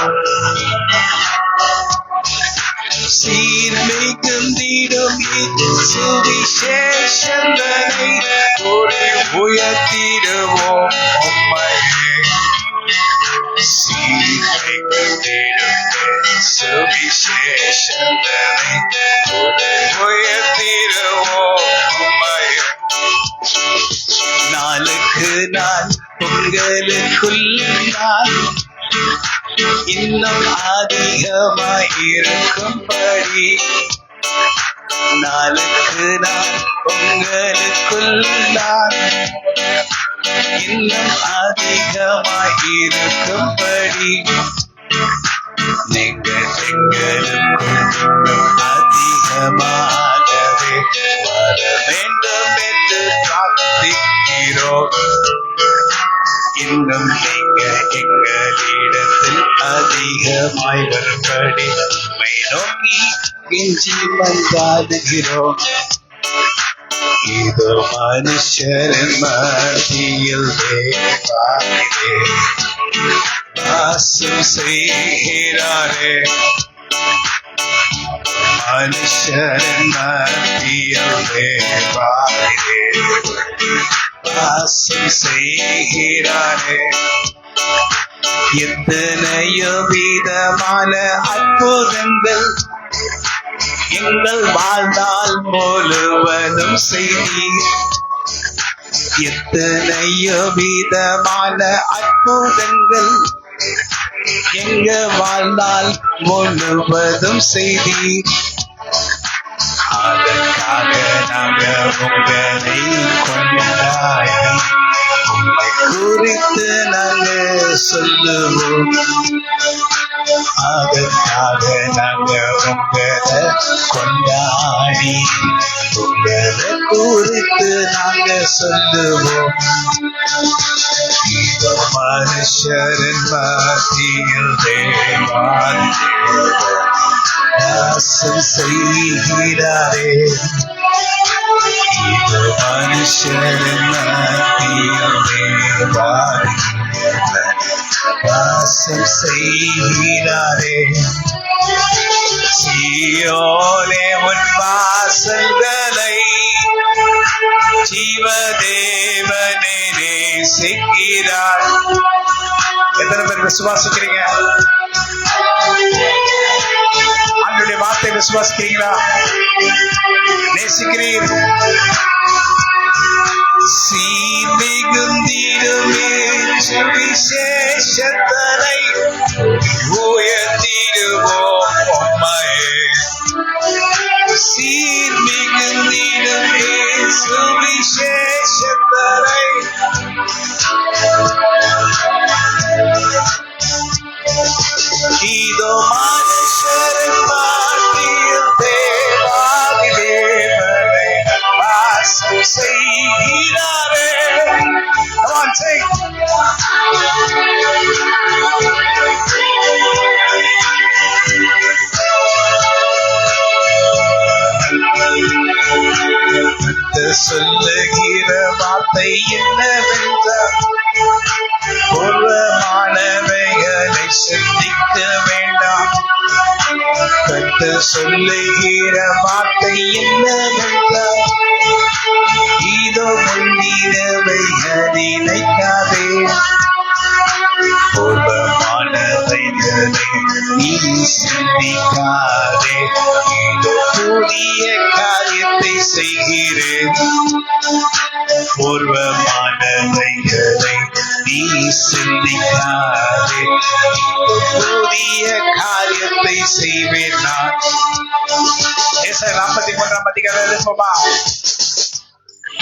சீர்மிகுந்திடும் சுவிசேஷங்களை உயர்த்திடுவோம் உம்மையே. சீர்மிகுந்திடும் சுவிசேஷங்களை உயர்த்திடுவோம் உம்மையே. நாளுக்கு நாள் உங்களுக்குள் நான் இன்னும் அதிகமாயிருக்கும்படி, நாளுக்கு நாள் உங்களுக்குள் நான் இன்னும் அதிகமாயிருக்கும்படி, நீங்கள் எங்களுக்கும் அதிகமாகவே வர வேண்டும் என்று பிரார்த்திக்கிறோம். இன்னும் நீங்க எங்களிடத்தில் அதிகமாய் வரும்படி உம்மை நோக்கி கெஞ்சி மன்றாடுகிறோம். இதோ மனுஷரின் மத்தியில் தேவாரே வாசம் செய்கிறாரே. மனுஷரின் மத்தியில் தேவாரே வாசம் செய்கிறாரே. எத்தனையோ விதமான அற்புதங்கள் எங்கள் வாழ்நாள் முழுவதும் செய்தீர். எத்தனையோ விதமான அற்புதங்கள் எங்க வாழ்நாள் முழுவதும் செய்தீர். அதற்காக நாங்கள் உங்களை கொண்டாடி உம்மை குறித்து நாங்கள் சொல்லுவோம். அதற்காக நாங்கள் உங்களை கொண்டாடி உங்களை குறித்து நாங்கள் சொல்லுவோம். மனுஷரின் மத்தியில் தேவான் வாசம் செய்கிறாரே. இது மனுஷரின் மத்தியில் தேவான் வாசம் செய்கிறாரே. சீயோனே உன் வாசல்களை ஜீவதேவனே நேசிக்கிறார். எத்தனை பேர் விசுவாசிக்கிறீங்க? ஆண்டவருடைய வார்த்தை விசுவாசிக்கிறீங்களா? நேசிக்கிறீர்? சீமிகுந்திடுமே சுவிசேஷத்தனை உயர்த்திடுவோம் உம்மையே. சீர்மிகுந்திடுமே சுவிசேஷத்தனை இதோ மனுஷரின் மத்தியில் தேவாதி தேவனை வாசம் செய்கிறாரே. Come on, sing. சொல்லுகிற வார்த்தை என்னவென்றால் பூர்வமானவைகளை சிந்திக்க வேண்டாம். கட்டு சொல்லுகிற வார்த்தை என்னவென்றால் இதோ முன்னினவைகள் நினைக்காதே. பூர்வமானவைகளை நீ சிந்திக்காதே. இதோ புதிய காரியத்தை செய்கிறேன். பூர்வமானவைகளை நீ சிந்திக்காதே. புதிய காரியத்தை செய்வேன் நான். ஏசாயா 43 அதிகாரம் எழுப்போமா?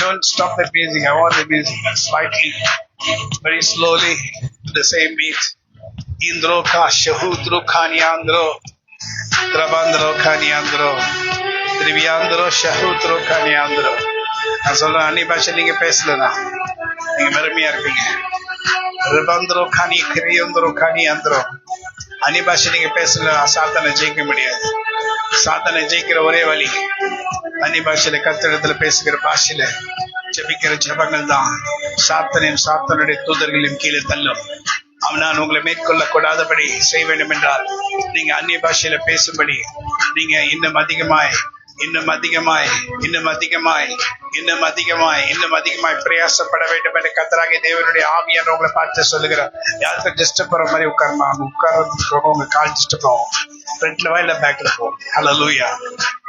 Don't stop the music. I want the music slightly, very slowly to the same beat. Indro ka shahudro khaniandro trabandro khaniandro triviandro shahudro khaniandro. நான் சொல்றேன், அன்னி பாஷை நீங்க பேசலனா நீங்க மெருமையா இருப்பீங்க. ரிபந்திரோ காணி கிரியந்திரோ காணி அந்திரோ. அன்னி பாஷை நீங்க பேசல, சாத்தானை ஜெயிக்க முடியாது. சாத்தானை ஜெயிக்கிற ஒரே வழி அன்னி பாஷையில கத்திடத்துல பேசுகிற பாஷையில ஜெபிக்கிற ஜெபங்கள் தான் சாத்தனுடைய தூதர்களையும் கீழே தள்ளும். அவனால் உங்களை மேற்கொள்ள கூடாதபடி செய்ய வேண்டும் என்றால் நீங்க அந்நிய பாஷையில பேசும்படி நீங்க இன்னும் அதிகமாய் பிரயாசப்பட வேண்டும் என்று கர்த்தராகிய தேவனுடைய ஆவியானவர் உங்களை பார்த்து சொல்லுகிறார். யாருக்கும் டிஸ்டர்ப் போற மாதிரி உட்கார்றதுக்கு உங்க கால் டிஸ்டர்ப் ஆகும். ஃப்ரண்ட்ல வா இல்ல பேக்ல போ. ஹல்லேலூயா.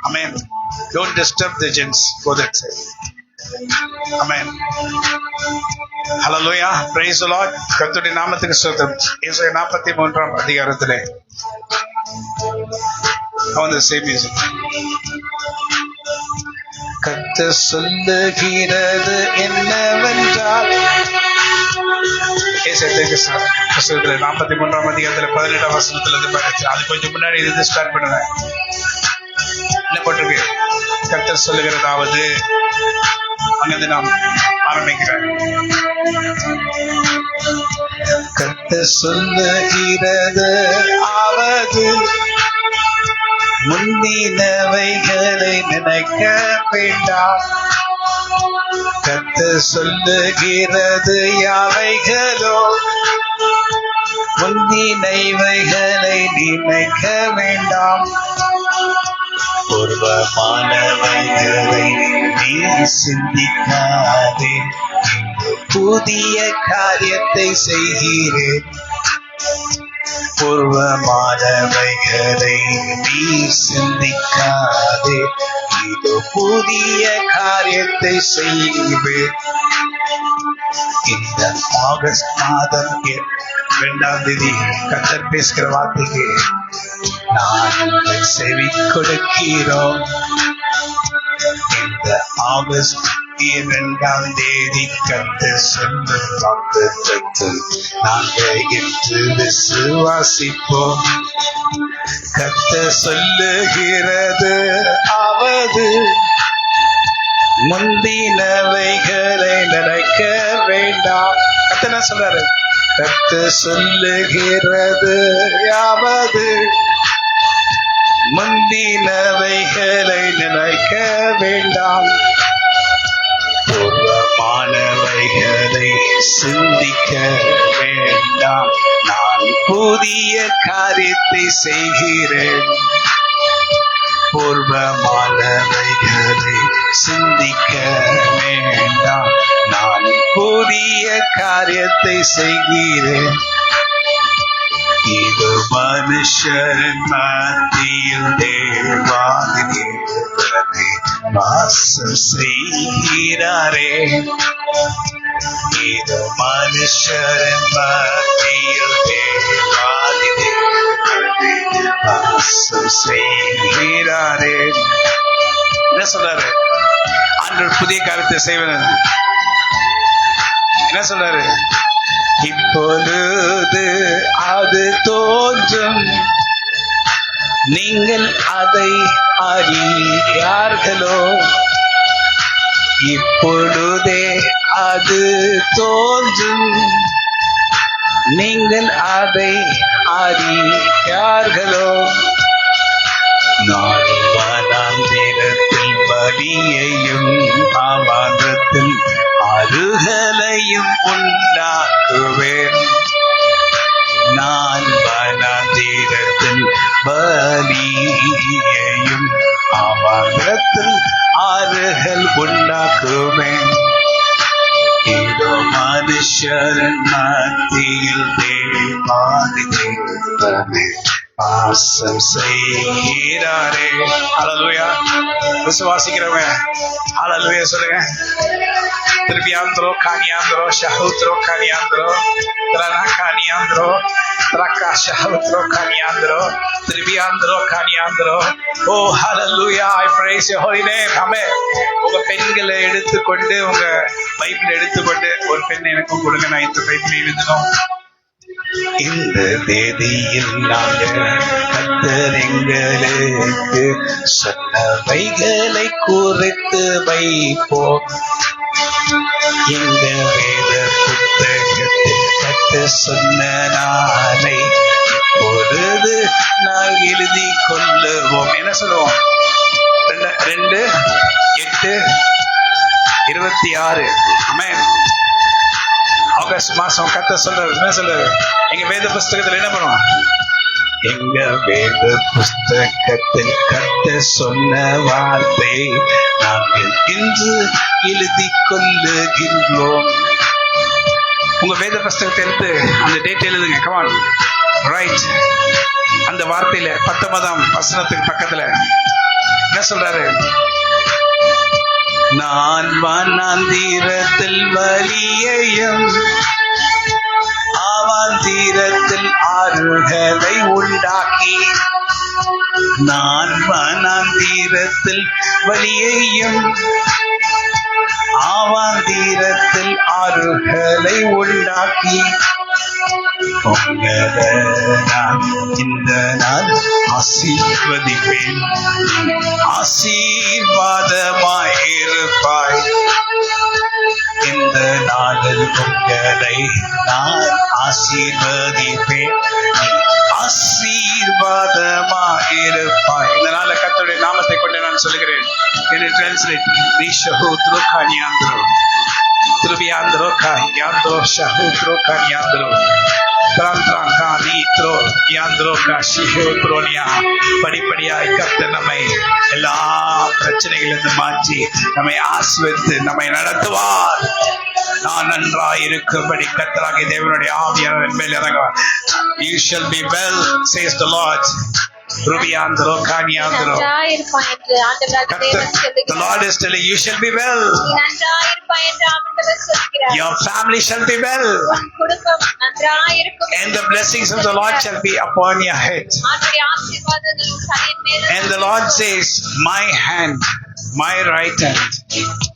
ஆமென். Don't disturb the gents. Go that side. Amen. Hallelujah. Praise the Lord. கர்த்தருடைய நாமத்துக்கு ஸ்தோத்திரம். ஏசாயா 43 அதிகாரத்திலே on the same music. கர்த்தர் சொல்லுகிறது என்னவென்றால் ஏசாயா 43 அதிகாரத்துல 17 வசனத்துல இருந்து படிச்சு அது கொஞ்சம் முன்னாடி இருந்து ஸ்டார்ட் பண்ணுவேன். என்ன போட்டிருக்கு? கர்த்தர் சொல்லுகிறதாவது அங்கிருந்து நாம் ஆரம்பிக்கிறேன். கர்த்தர் சொல்லுகிறது ஆவது முந்தினவைகளை நினைக்க வேண்டாம். கர்த்தர் சொல்லுகிறது யாவைகளோ முந்தினவைகளை நினைக்க வேண்டாம். பூர்வமானவைகளை நீ சிந்திக்காதே. புதிய காரியத்தை செய்கிறேன். பூர்வமானவைகளை நீ சிந்திக்காதே, இது புதிய காரியத்தை செய்வேன். இந்த ஆகஸ்ட் மாதம் 2ஆம் தேதி கர்த்தர் பேசுகிற வார்த்தைக்கு நான் செவி கொடுக்கிறோம். இந்த ஆகஸ்ட் 2ஆம் தேதி கர்த்தர் சொல்லும் வாக்குத்தத்தத்தை நாங்கள் இன்று விசுவாசிப்போம். கர்த்தர் சொல்லுகிறது அவது, முந்தினவைகளை நினைக்க வேண்டாம். கர்த்தர் என்ன சொல்றாரு? கர்த்தர் சொல்லுகிறது யாவது, முந்தினவைகளை நினைக்க வேண்டாம், பூர்வமானவைகளை சிந்திக்க வேண்டாம். நான் புதிய காரியத்தை செய்கிறேன். பூர்வமானவைகளை சிந்திக்க வேண்டாம், நான் புதிய காரியத்தை செய்கிறேன். இது மனுஷரின் மத்தியில் தேவாதி தேவனை வாசம் செய்கிறாரே. இது மனுஷரின் மத்தியில் தேவாதி தேவனை வாசம் செய்கிறாரே. என்ன சொல்றாரு? ஆண்டவர் புதிய காரியத்தை செய்வது. என்ன சொல்றாரு? இப்பொழுது அது தோன்றும், நீங்கள் அதை அறியார்களோ. இப்பொழுதே அது தோன்றும், நீங்கள் அதை அறியார்களோ. நான் வனாந்திரத்தில் பலியையும் அவாந்திரத்தில் அருகலையும் உண்டாக்குவேன். நான் வனாந்திரத்தில் பலியையும் அவாந்திரத்தில் அருகல் உண்டாக்குவேன். இதோ மனுஷரின் மத்தியில் தேவாதி தேவனை வாசம் செய்கிறாரே. ஹல்லேலூயா. விசுவாசிக்கிறவங்க ஹல்லேலூயா சொல்லுங்க. திருப்பியாந்திரோ காணியாந்திரோ ஷஹூத்ரோ காணியாந்திரோ த்ரனா காணியாந்திரோ த்ரக்கா ஷஹூத்ரோ காணியாந்திரோ திருப்பியாந்திரோ காணியாந்திரோ. ஓ ஹல்லேலூயா, I praise your holy name. ஆமென். உங்க பெண்களை எடுத்துக்கொண்டு, உங்க பைபிள் எடுத்துக்கொண்டு, ஒரு பெண் எனக்கும் கொடுங்க, நான் இந்த பைபிள் எழுதணும். இந்த தேதியில் நாங்கள் கர்த்தர் எங்களுக்கு சொன்னவைகளை குறித்து வைப்போம். இந்த வேத புத்தகத்தில் கர்த்தர் சொன்ன நாளை இப்பொழுது நான் எழுதி கொள்ளுவோம். என்ன சொல்லுவோம்? 2/8/26. ஆமென். ஆகஸ்ட் மாசம் கர்த்தர் சொல்றாரு. என்ன சொல்றாரு? எங்க வேத புஸ்தகத்துல என்ன பண்ணுவோம்? எங்க வேத புஸ்தகத்தில் கர்த்தர் சொன்ன வார்த்தை நாங்கள் இன்று எழுதி கொள்ளுகின்றோம். உங்க வேத புஸ்தகத்தை எடுத்து அந்த டேட் எழுதுங்க. Come on, right. அந்த வார்த்தையில 19ஆம் வசனத்துக்கு பக்கத்துல என்ன சொல்றாரு? நான் வனாந்திரத்தில் வலியையும் அவாந்திரத்தில் ஆறுகளை உண்டாக்கி, நான் வனாந்திரத்தில் வலியையும் அவாந்திரத்தில் ஆறுகளை உண்டாக்கி, உங்களை நான் இந்த நாள் ஆசீர்வதிப்பேன். ஆசீர்வாதமாயிருப்பாய். இந்த நாளில் உங்களை நான் ஆசீர்வதிப்பேன். ஆசீர்வாதமாயிருப்பாய். இந்த நாளில் கர்த்தருடைய நாமத்தை கொண்டு நான் சொல்லுகிறேன். Translate. Rishahutro Kanyandro Trubiandro Kanyandro Shahutro Kanyandro Trantran Kanitro Yandro Kashihotronia. படிப்படியாய் கர்த்தர் நம்மை எல்லா பிரச்சனைகளிலிருந்து மாற்றி நம்மை ஆசீர்வதித்து நம்மை நடத்துவார். நான் நன்றாய் இருக்கும்படி கர்த்தராகிய தேவனுடைய ஆவியானவர் மேல் இறங்குவார். You shall be well, says the Lord. Rubiandro, Kanyandro. நன்றாயிருப்பாய் என்று ஆண்டவராகிய தேவன் The சொல்லுகிறார். Lord is telling you shall be well. நீ நன்றாயிருப்பாய் என்று ஆண்டவர் சொல்லுகிறார். Your family shall be well. உன் குடும்பம் நன்றாயிருக்கும். And the blessings of the Lord shall be upon your head. ஆண்டவருடைய ஆசீர்வாதங்கள் உன் தலையின் மேல் And the Lord says, my hand, my right hand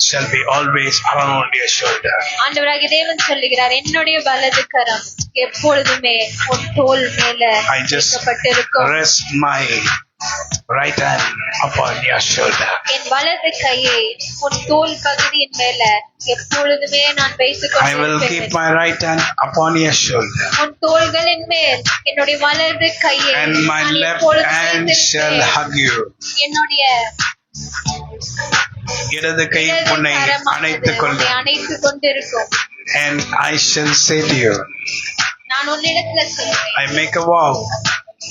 shall be always around your shoulder. ஆண்டவராகிய தேவன் சொல்லுகிறார், என்னுடைய வலது கரம் எப்பொழுதுமே உன் தோள் மேல I just வைக்கப்பட்டிருக்கும். rest my right hand upon your shoulder. என் வலது கையை உன் தோள் பகுதியின் மேல எப்பொழுதுமே நான் வைத்துக் I will keep கொண்டிருப்பேன். my right hand upon your shoulder. உன் தோள்களின் மேல் என்னுடைய வலது கையை And my நான் left எப்பொழுதும் hand shall வைத்திருப்பேன். hug you. என்னுடைய இடது கை இடது உன்னை கரமானது அணைத்துக் உன்னை கொள்ளும். அணைத்துக் கொண்டிருக்கும். And I shall say to you, நான் உன்னிடத்துல சொல்வேன், I make a vow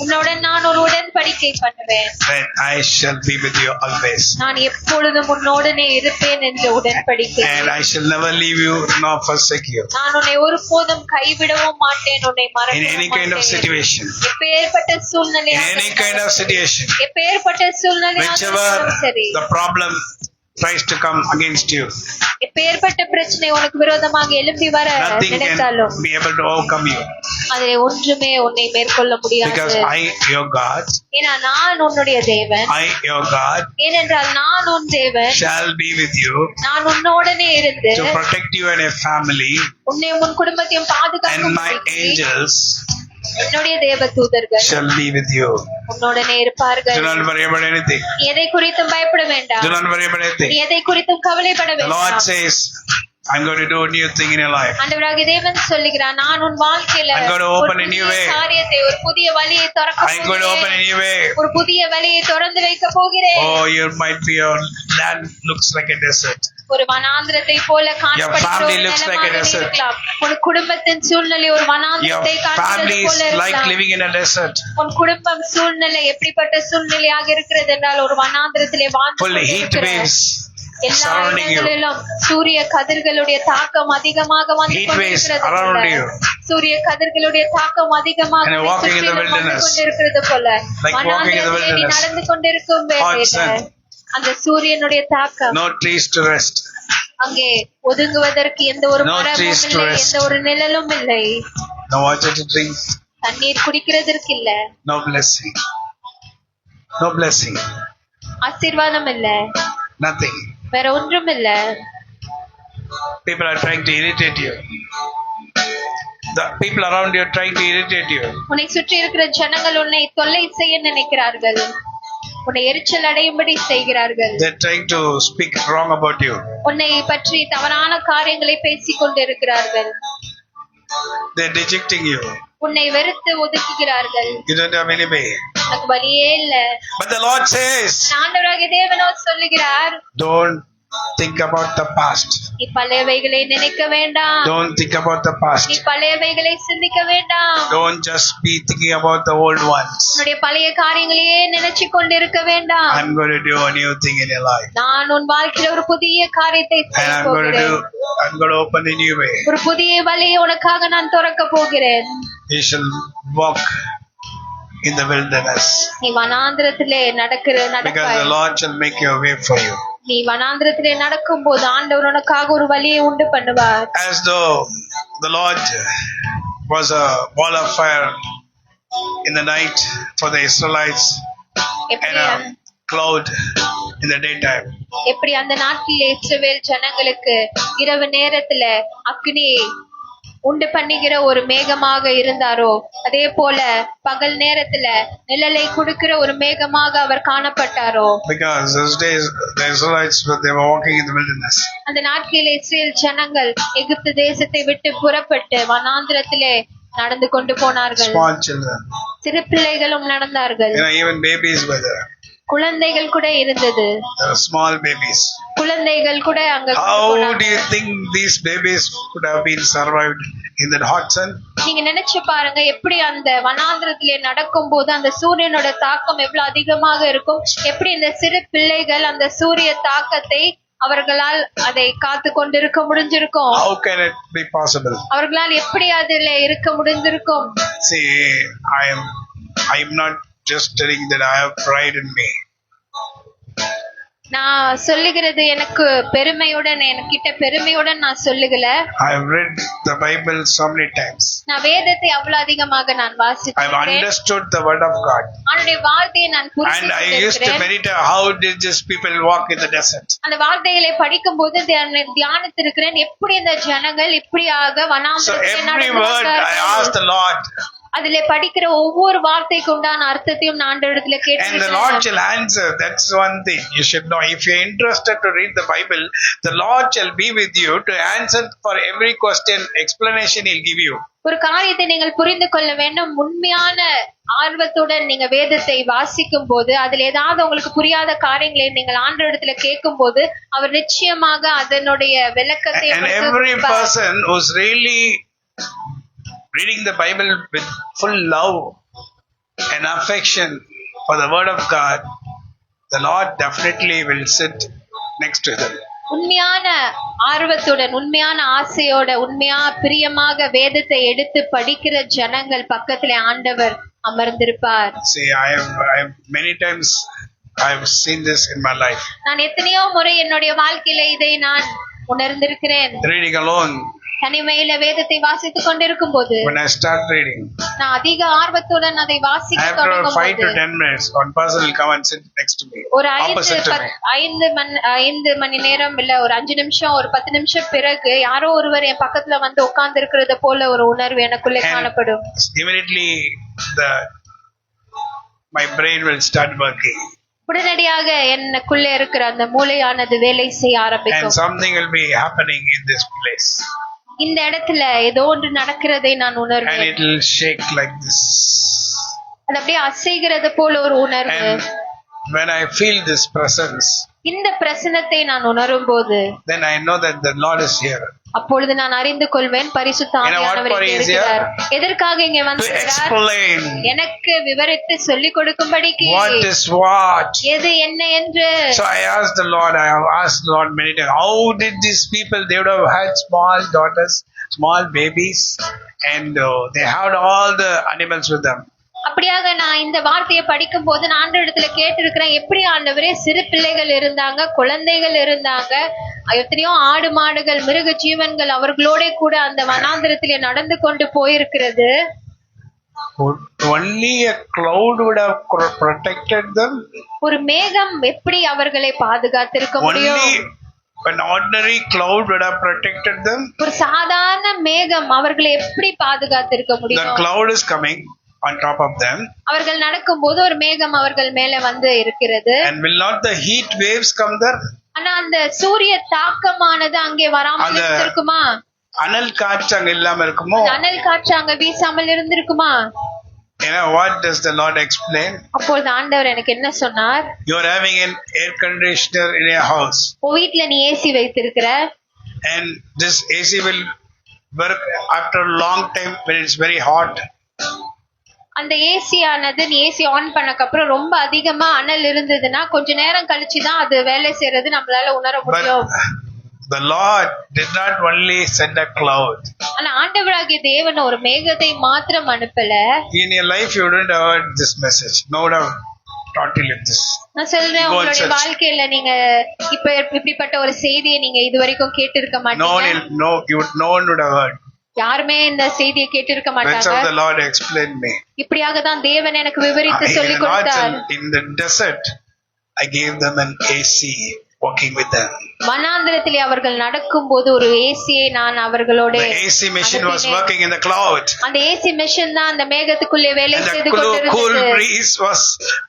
உன்னுடன் நான் ஒரு உடன்படிக்கை பண்ணுவேன். that I shall be with you always. நான் எப்பொழுதும் உன்னோடனே இருப்பேன் என்ற உடன்படிக்கை. And I shall never leave you nor forsake you. நான் உன்னை ஒருபோதும் கைவிடவும் மாட்டேன், உன்னை In any மறக்கவும் kind of மாட்டேன். situation. எப்பேற்பட்ட In சூழ்நிலையாக any kind of situation. எப்பேற்பட்ட சூழ்நிலையாக Whichever இருந்தாலும் சரி, the problem tries to come against you, எப்பேற்பட்ட பிரச்சனை உனக்கு விரோதமாக எழும்பி வர nothing நினைத்தாலும் can be able to overcome you. அதில் ஒன்றுமே உன்னை மேற்கொள்ள முடியாது. Because I, your God, ஏன்னா நான் உன்னுடைய தேவன். I, your God, ஏனென்றால் நான் உன் தேவன். shall be with you நான் உன்னோடனே இருந்து to protect you and your family, உன்னை உன் குடும்பத்தையும் and பாதுகாக்கும். my angels என்னுடைய தேவ தூதர்கள் shall be with you. உன்னோடனே இருப்பார்கள். Do not worry about anything. நீ எதை குறித்தும் பயப்பட வேண்டாம். Do not worry about நீ anything. எதை குறித்தும் கவலைப்பட The Lord வேண்டாம். says, I'm going to do a new thing in your life. ஆண்டவராகிய தேவன் சொல்லுகிறார், நான் உன் வாழ்க்கையில I'm going to ஒரு open a new புதிய way. காரியத்தை, ஒரு புதிய வழியை திறக்க I'm going to open a போகிறேன். new way. ஒரு புதிய வழியை திறந்து வைக்க போகிறேன். Oh, you might be, your land looks like a desert. ஒரு வனாந்திரத்தை போல காணப்படுகிற family ஒரு looks like a நிலமாக நீ desert. இருக்கலாம். உன் குடும்பத்தின் சூழ்நிலை ஒரு Your வனாந்திரத்தை காண்கிறது family is போல like இருக்கலாம். living in a desert. உன் குடும்பம் சூழ்நிலை எப்படிப்பட்ட சூழ்நிலையாக இருக்கிறது என்றால் ஒரு வனாந்திரத்திலே வாழ்ந்து Full heat கொண்டிருக்கிற waves எல்லா surrounding you. இடங்களிலும் சூரிய கதிர்களுடைய தாக்கம் அதிகமாக வந்து Heat waves கொண்டிருக்கிறது around போல. you. சூரிய கதிர்களுடைய தாக்கம் அதிகமாக And உன்னை walking in the சுற்றிலும் வந்து wilderness. கொண்டிருக்கிறது போல. Like walking in the வனாந்திரத்திலே நீ wilderness. நடந்து கொண்டிருக்கும் Hot வேளையில sun. அந்த சூரியனுடைய தாக்கம், No trees to rest. அங்கே ஒதுங்குவதற்கு எந்த ஒரு No மரமும் trees to இல்லை, rest. எந்த ஒரு நிழலும் இல்லை, No water to drink. தண்ணீர் குடிக்கிறதற்கு இல்ல, No blessing. No blessing. ஆசீர்வாதம் இல்ல, Nothing. வேற ஒன்றும் இல்ல. People are trying to irritate you. The people around you are trying to irritate you. உன்னை சுற்றி இருக்கிற ஜனங்கள் உன்னை தொல்லை செய்ய நினைக்கிறார்கள், உன்னை எரிச்சல் அடையும்படி செய்கிறார்கள். They're trying to speak wrong about you. உன்னை பற்றி தவறான காரியங்களை பேசிக் கொண்டிருக்கிறார்கள். They're rejecting you. உன்னை வெறுத்து ஒதுக்குகிறார்கள். You don't have any way. உனக்கு வழியே இல்ல. But the Lord says, ஆண்டவராகிய தேவனோ சொல்லுகிறார், don't think about the past. நீ பழையவைகளை நினைக்க வேண்டாம். Don't think about the நீ past. பழையவைகளை சிந்திக்க வேண்டாம். Don't just be thinking about the old ones. உன்னுடைய பழைய காரியங்களையே நினைச்சு கொண்டிருக்க வேண்டாம். I'm going to do a new thing in your life. நான் உன் வாழ்க்கையில ஒரு புதிய காரியத்தை And செய்ய I'm going to போகிறேன். I'm going to open a new way. ஒரு புதிய வழியை உனக்காக நான் திறக்க போகிறேன். You shall walk in the wilderness. நீ வனாந்திரத்திலே Because the நடப்பாய். Lord shall make your way for you. நீ வனாந்திரத்திலே நடக்கும் போது ஆண்டவர் உனக்காக ஒரு வழியை உண்டு பண்ணுவார். As though the Lord was a ball of fire in the night for the Israelites and எப்படி a cloud in the daytime. எப்படி அந்த நாட்டில் இஸ்ரவேல் ஜனங்களுக்கு இரவு நேரத்துல அக்னியை உண்டு பண்ணுகிற ஒரு மேகமாக இருந்தாரோ, அதே போல பகல் நேரத்துல நிழலை கொடுக்கிற ஒரு மேகமாக அவர் காணப்பட்டாரோ. Because those days the Israelites they were walking in the wilderness. அந்த நாட்களில் இஸ்ரேல் ஜனங்கள் எகிப்து தேசத்தை விட்டு புறப்பட்டு வனாந்திரத்திலே நடந்து கொண்டு போனார்கள். Small children. சிறு பிள்ளைகளும் நடந்தார்கள். Even babies were there. குழந்தைகள் கூட இருந்தது. There were small babies. குழந்தைகள் கூட அங்க How போனாங்க. do you think these babies could have been survived in that hot sun? நீங்க நினைச்சு பாருங்க, எப்படி அந்த வனாந்திரத்திலே நடக்கும் போது அந்த சூரியனோட தாக்கம் எவ்வளவு அதிகமாக இருக்கும். எப்படி இந்த சிறு பிள்ளைகள் அந்த சூரிய தாக்கத்தை அவர்களால் அதை காத்து கொண்டிருக்க முடிஞ்சிருக்கும். How can it be possible? அவர்களால் எப்படி அதுல இருக்க முடிஞ்சிருக்கும்? See, I am not just telling that I have pride in me. நான் சொல்லுகிறது எனக்கு பெருமையுடன், என்கிட்ட பெருமையுடன் நான் சொல்லுகல. I have read the Bible so many times. நான் வேதத்தை அவ்வளவு அதிகமாக நான் I have வாசிச்சிருக்கேன். understood the word of God. அவனுடைய வார்த்தையை நான் And I used to புரிஞ்சிருக்கிறேன். meditate how did these people walk in the desert. அந்த வார்த்தைகளை படிக்கும் போது தியானித்திருக்கிறேன், எப்படி இந்த ஜனங்கள் இப்படியாக So வனாந்திரத்திலே every word I நடந்தார்கள். asked the Lord, அதிலே படிக்கிற ஒவ்வொரு வார்த்தைக்கு உண்டான அர்த்தத்தையும் நான் ஆண்டவரிடத்துல and the Lord கேட்டிருக்கிறேன். shall answer. That's one thing you should know. If you're interested to read the Bible, the Lord shall be with you to answer for every question, explanation He'll give you. ஒரு காரியத்தை நீங்கள் புரிந்து கொள்ள வேண்டும். உண்மையான ஆர்வத்துடன் நீங்க வேதத்தை வாசிக்கும் போது அதுல ஏதாவது உங்களுக்கு புரியாத காரியங்களை நீங்கள் ஆண்டவரிடத்துல கேட்கும் போது அவர் நிச்சயமாக அதனுடைய விளக்கத்தை And உங்களுக்கு every கொடுப்பார். person who's really reading the Bible with full love and affection for the Word of God, the Lord definitely will sit next to them. உண்மையான ஆர்வத்துடன், உண்மையான ஆசையோட, உண்மையா பிரியமாக வேதத்தை எடுத்து படிக்கிற ஜனங்கள் பக்கத்திலே ஆண்டவர் அமர்ந்திருப்பார். See, I have many times I have seen this in my life. நான் எத்தனையோ முறை என்னுடைய வாழ்க்கையில இதை நான் உணர்ந்திருக்கிறேன். Reading alone, தனிமையில வேதத்தை வாசித்துக் கொண்டிருக்கும் போது when I start reading, நான் அதிக ஆர்வத்துடன் அதை வாசிக்க after தொடங்கும் 5 to போது 10 minutes, one person will come and sit next to me, ஒரு opposite to me. 5 மணி நேரம் இல்ல ஒரு 5 நிமிஷம் ஒரு 10 நிமிஷம் பிறகு யாரோ ஒருவர் என் பக்கத்துல வந்து உட்கார்ந்து இருக்கிறத போல ஒரு உணர்வு எனக்குள்ளே And காணப்படும். immediately my brain will start working, உடனடியாக எனக்குள்ளே இருக்கிற அந்த மூளையானது வேலை செய்ய and ஆரம்பிக்கும். something will be happening in this place, இந்த இடத்துல ஏதோ ஒன்று நடக்கிறதை நான் and உணர்வேன். it will shake like this. அது அப்படியே அசைகிறது போல ஒரு உணர்வு. And when I feel this presence, இந்த பிரசனத்தை நான் உணரும் போது then I know that the Lord is here அப்பொழுது நான் அறிந்து கொள்வேன் பரிசுத்த ஆவியானவர் what இங்கே is here? இருக்கிறார். எதற்காக இங்கே to வந்திருக்கிறார்? explain எனக்கு விவரித்து சொல்லிக் கொடுக்கும்படிக்கு what is what. எது என்ன என்று. So I asked the Lord, I have asked the Lord many times, how did these people, they would have had small daughters, small babies, and they had all the animals with them. அப்படியாக நான் இந்த வார்த்தையை படிக்கும் போது நான் ஆண்டவரிடத்துல கேட்டிருக்கிறேன், எப்படி ஆண்டவரே சிறு பிள்ளைகள் இருந்தாங்க, குழந்தைகள் இருந்தாங்க, எத்தனையோ ஆடு மாடுகள் மிருக ஜீவன்கள் அவர்களோட கூட அந்த வனாந்திரத்திலே நடந்து கொண்டு போயிருக்கிறது. Only a cloud would have protected them. ஒரு மேகம் எப்படி அவர்களை பாதுகாத்திருக்க முடியும்? Only an ordinary cloud would have protected them. ஒரு சாதாரண மேகம் அவர்களை எப்படி பாதுகாத்திருக்க The முடியும்? cloud is coming on top of them, அவர்கள் நடக்கும் போது ஒரு மேகம் அவர்கள் மேல வந்து இருக்கிறது. and will not the heat waves come there? ஆனா அந்த சூரிய தாக்கமானது அங்கே வராமல் அந்த- இருந்திருக்குமா? அனல் காற்று அங்க இல்லாம இருக்குமோ? அந்த அனல் காற்று அங்க வீசாமல் இருந்திருக்குமா? You know what does the Lord explain? அப்பொழுது ஆண்டவர் எனக்கு என்ன சொன்னார்? You are having an air conditioner in your house, உன் வீட்டுல நீ ஏசி வைத்திருக்கிற, and this AC will work after a long time when it's very hot. அந்த ஏசி ஆனது நீ ஏசி ஆன் பண்ணக்கு அப்புறம் ரொம்ப அதிகமா அனல் இருந்ததுன்னா கொஞ்ச நேரம் கழிச்சுதான் அது வேலை செய்யறது நம்மளால உணர But முடியும். the Lord did not only send a cloud. ஆனா ஆண்டவராகிய தேவன் ஒரு மேகத்தை மாத்திரம் அனுப்பல. In your life you wouldn't have heard this message. No one have taught you like this. நான் சொல்றேன், Go and உங்களுடைய search. வாழ்க்கையில நீங்க இப்ப இப்படிப்பட்ட ஒரு செய்தியை நீங்க இது வரைக்கும் கேட்டிருக்க மாட்டீங்க. No one would have heard. யாருமே இந்த செய்தியை கேட்டிருக்க That's how மாட்டாங்க. the Lord explained me. இப்படியாக தான் தேவன் எனக்கு விவரித்து சொல்லிக் கொடுத்தார். In the desert, I gave them an AC, walking with them. வனாந்திரத்திலே அவர்கள் நடக்கும் போது ஒரு ஏசியை நான் அவர்களோட The AC machine was working in the cloud. அந்த ஏசி மிஷின் தான் அந்த மேகத்துக்குள்ளே வேலை And செய்து the cool கொண்டிருந்தது. breeze was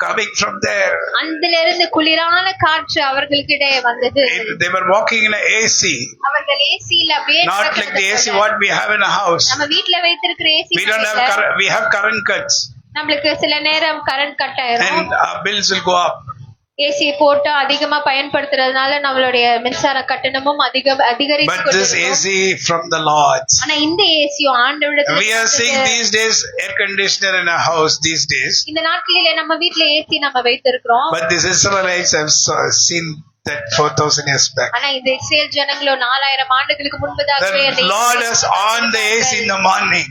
coming from there. அதிலிருந்து குளிரான காற்று அவர்களுக்கிடையே வந்தது. They were walking in an AC, அவர்கள் ஏசியில அப்படியே not like the AC what we have in a house. நம்ம வீட்ல வைத்திருக்கிற AC We don't have we have current cuts, நம்மளுக்கு சில நேரம் கரண்ட் கட் ஆயிரும். and our bills will go up. AC போட்டு அதிகமா பயன்படுத்துறதுனால நம்மளுடைய மின்சார கட்டணமும் அதிகரித்து But this கொண்டிருக்கும். AC from the Lord. ஆனா இந்த ஏசியும் ஆண்டவரிடத்துல We are seeing இருக்குது. these days air conditioner in a house these days. இந்த நாட்களிலே நம்ம வீட்ல ஏசி நம்ம வைத்திருக்கிறோம். But these Israelites have seen that 4,000 years back. ஆனா இந்த இஸ்ரேல் ஜனங்களோ 4000 ஆண்டுகளுக்கு முன்பதாகவே அந்த The Lord has on the AC in the morning.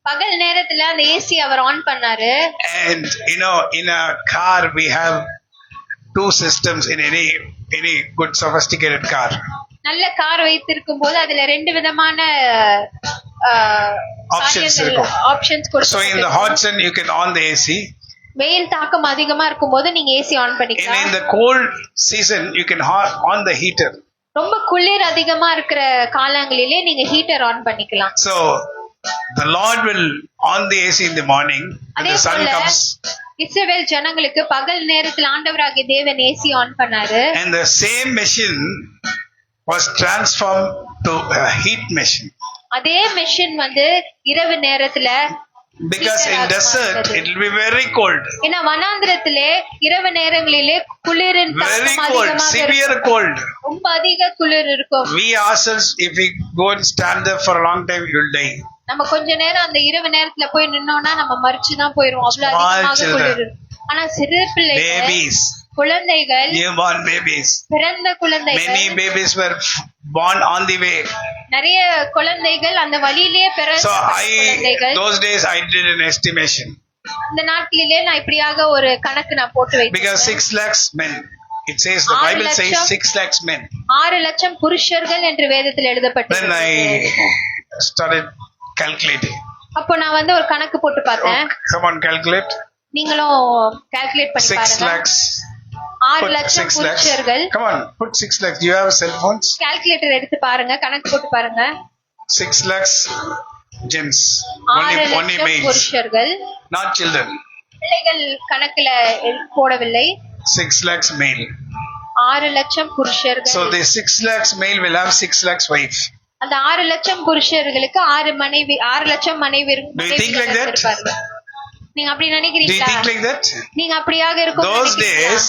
பகல் நேரத்துல அந்த ஏசி அவர் ஆன் பண்ணாரு. And in a car we have two systems in any good sophisticated car. நல்ல கார் வைத்திருக்கும் போது அதுல ரெண்டு விதமான Options இருக்கும். ஆப்ஷன்ஸ் கொடுத்து So in the hot sun you can on the AC. வெயில் தாக்கம் அதிகமா இருக்கும்போது நீங்க ஏசி ஆன் In பண்ணிக்கலாம். the cold season you can on the heater. ரொம்ப குளிர் அதிகமா இருக்கிற காலங்களிலே நீங்க ஹீட்டர் ஆன் பண்ணிக்கலாம். So the Lord will on the AC in the morning when அதே the sun போல comes, இஸ்ரவேல் ஜனங்களுக்கு பகல் நேரத்துல ஆண்டவராகிய தேவன் ஏசி ஆன் பண்ணாரு. and the same machine was transformed to a heat machine. அதே மெஷின் வந்து இரவு நேரத்துல Because in desert it will be very cold. ஏன்னா வனாந்திரத்திலே இரவு நேரங்களிலே குளிரின் Very தாக்கம் cold, அதிகமாக severe இருக்கும். cold. ரொம்ப அதிக குளிர் இருக்கும். We ourselves, if we go and stand there for a long time, we will die. நம்ம கொஞ்ச நேரம் அந்த இரவு நேரத்துல போய் நின்னோம்னா நம்ம மரிச்சுதான் போயிருவோம். அவ்வளவு Small அதிகமாக children. குளிர் இருக்கும். ஆனா சிறு பிள்ளைகள், Babies, குழந்தைகள், newborn babies. பிறந்த குழந்தைகள், Many babies were born on the way. நிறைய குழந்தைகள் அந்த வழியிலேயே பிறந்த So குழந்தைகள். those days I did an estimation. இந்த நாட்களிலே நான் இப்படியாக ஒரு கணக்கு நான் போட்டு Because வைத்தேன். 6 lakhs men. It says, the 6 Bible says லட்சம் 6 lakhs men. 6 லட்சம் புருஷர்கள் என்று வேதத்தில் Then எழுதப்பட்டிருக்கிறது. I started calculating. அப்போ நான் வந்து ஒரு கணக்கு போட்டு பார்த்தேன். Oh, come on, calculate. நீங்களும் கால்குலேட் பண்ணி 6 பாருங்க. lakhs. 6 Put லட்சம் 6 lakhs. புருஷர்கள். Come on, put 6 lakhs. Do you have cell phones? Calculator எடுத்து பாருங்க, கணக்கு போட்டு பாருங்க. 6 lakhs gents. 6 Only லட்சம் males. புருஷர்கள். Not children. பிள்ளைகள் கணக்குல போடவில்லை. 6 lakhs male. 6 லட்சம் புருஷர்கள். So the 6 lakhs male will have 6 lakhs wife. அந்த 6 லட்சம் புருஷர்களுக்கு 6 மனைவி, 6 லட்சம் மனைவி Do you think like that? இருப்பார்கள். நீங்க அப்படி Do you நினைக்கிறீங்களா? think like that? நீங்க அப்படியாக இருக்கும் Those days,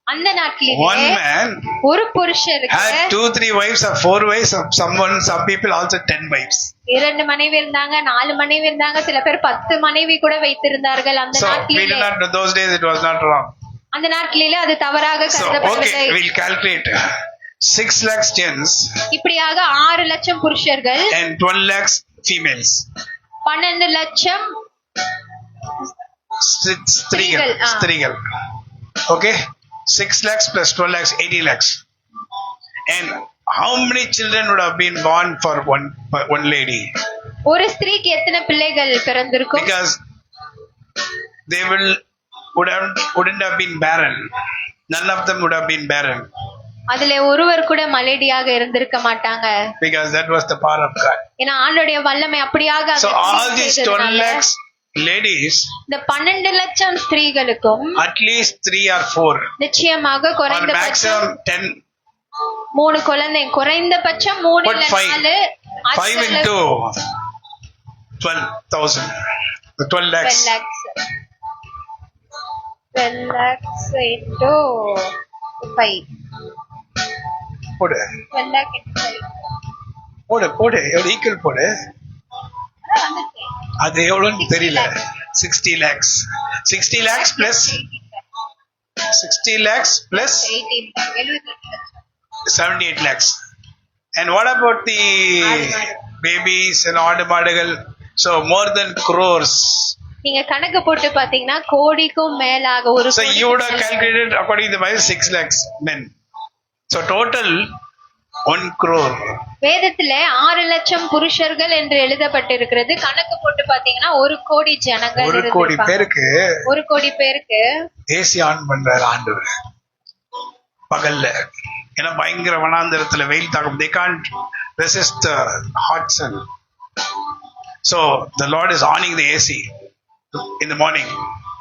அந்த நாட்களிலே one man ஒரு புருஷருக்கு had 2-3 wives or 4 wives. Some people also 10 wives. 2 மனைவி இருந்தாங்க, 4 மனைவி இருந்தாங்க, சில பேர் 10 மனைவி கூட வைத்திருந்தார்கள். அந்த So we நாட்களிலே do not. Those days it was not wrong. அந்த நாட்களிலே அது தவறாக So கருதப்படவில்லை. okay, we'll calculate. 6 lakhs gents இப்படியாக 6 லட்சம் புருஷர்கள் and 12 lakhs females. 12 லட்சம் Strigal. ah. Strigal. Okay? 6 lakhs plus 12 lakhs, 80 lakhs. And how many children would have been born for one lady? ஒரு ஸ்திரீக்கு எத்தனை பிள்ளைகள் பிறந்திருக்கும்? Because they wouldn't have been barren. None of them would have been barren. அதுல ஒருவர் கூட மலேடியாக இருந்திருக்க மாட்டாங்க. Because that was the power of God. ஏன்னா ஆண்டவருடைய வல்லமை அப்படியாக So அங்க all these 12 செய்ததுனால, lakhs ladies, இந்த 12 லட்சம் ஸ்திரீகளுக்கும் at least 3 or 4, நிச்சயமாக or குறைந்தபட்சம் maximum 10. 3 குழந்தை, குறைந்தபட்சம் 3 Put இல்ல 5. 4, 5 into 12,000. The 12 lakhs. 12 lakhs. 12 lakhs into 5. போடு 12 lakh into 5. போடு எவ்வளவு ஈக்குவல் போடு. அதான் வந்துச்சு. அது எவ்வளவுன்னு 60 தெரியல. lakhs. 60 lakhs. 60 lakhs plus 60 lakhs plus 18 lakh, 78 lakh. 78 lakhs. And what about the ஆடு மாடு. babies and ஆடு மாடுகள்? So more than crores. நீங்க கணக்கு போட்டு பாத்தீங்கன்னா கோடிக்கும் மேலாக ஒரு So கோடிக்கும் you would have மேலாக. calculated according to the Bible 6 lakhs men. So total 1 crore. வேதத்துல 6 லட்சம் புருஷர்கள் என்று எழுதப்பட்டிருக்கிறது. கணக்கு போட்டு பாத்தீங்கன்னா 1 கோடி ஜனங்கள் 1 கோடி இருந்திருப்பாங்க. பேருக்கு 1 கோடி பேருக்கு ஏசி ஆன் பண்றாரு ஆண்டவர் பகல்ல. ஏன்னா பயங்கர வனாந்தரத்துல வெயில் தாக்கம். They can't resist the hot sun. So the Lord is oning the AC in the morning.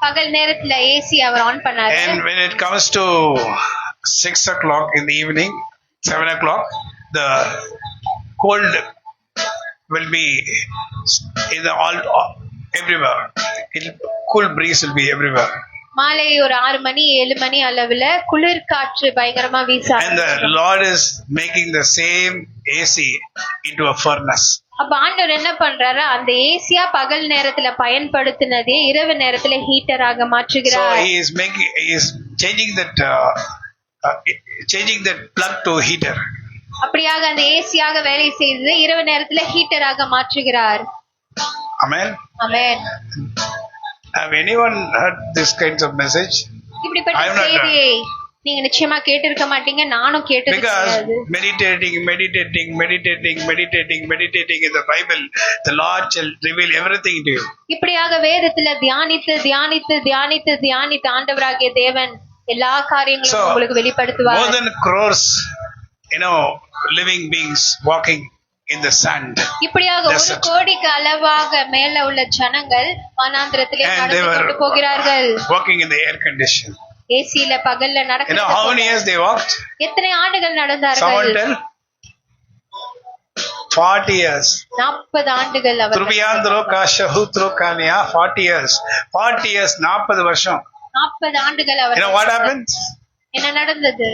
பகல் நேரத்துல ஏசி அவர் ஆன் பண்ணாரு. And when it comes to 6 o'clock in the evening, 7 o'clock, the cold will be in the all everywhere. Cool breeze will be everywhere. மாலை ஒரு 6 மணி 7 மணி அளவுல குளிர் காற்று பயங்கரமா வீச And the Lord is making the same AC into a furnace. அப்ப ஆண்டவர் என்ன பண்றாரு, அந்த ஏசியா பகல் நேரத்துல பயன்படுத்தினதே இரவு நேரத்துல ஹீட்டராக So மாற்றுகிறார். he is changing that changing that plug to heater. அப்படியாக அந்த ஏசியாக வேலை செய்து இரவு நேரத்துல ஹீட்டராக மாற்றுகிறார். Amen. Amen. Have anyone heard this kinds of message? இப்படிப்பட்ட I have not செய்தியை நீங்க நிச்சயமா கேட்டிருக்க மாட்டீங்க, நானும் கேட்டது Because கிடையாது. meditating in the Bible, the Lord shall reveal everything to you. இப்படியாக வேதத்துல தியானித்து தியானித்து தியானித்து தியானித்து ஆண்டவராகிய தேவன் எல்லா காரியங்களும் So, உங்களுக்கு More வெளிப்படுத்துவார். than crores, living beings walking in the sand. இப்படியாக ஒரு Desert. கோடிக்கு அளவாக மேல உள்ள ஜனங்கள் வனாந்திரத்திலே And they நடந்து were கொண்டு போகிறார்கள். walking in the air condition. ஏசியில பகல்ல How many years நடக்கிறது. they walked? எத்தனை ஆண்டுகள் Someone நடந்தார்கள்? tell? 40 years. 40 ஆண்டுகள் அவர்கள் Trubhyandro Kashahutro Kanya, 40 years. 40 years, 40 வருஷம். 40 ஆண்டுகள் You know அவர்கள். what happened? என்ன நடந்தது?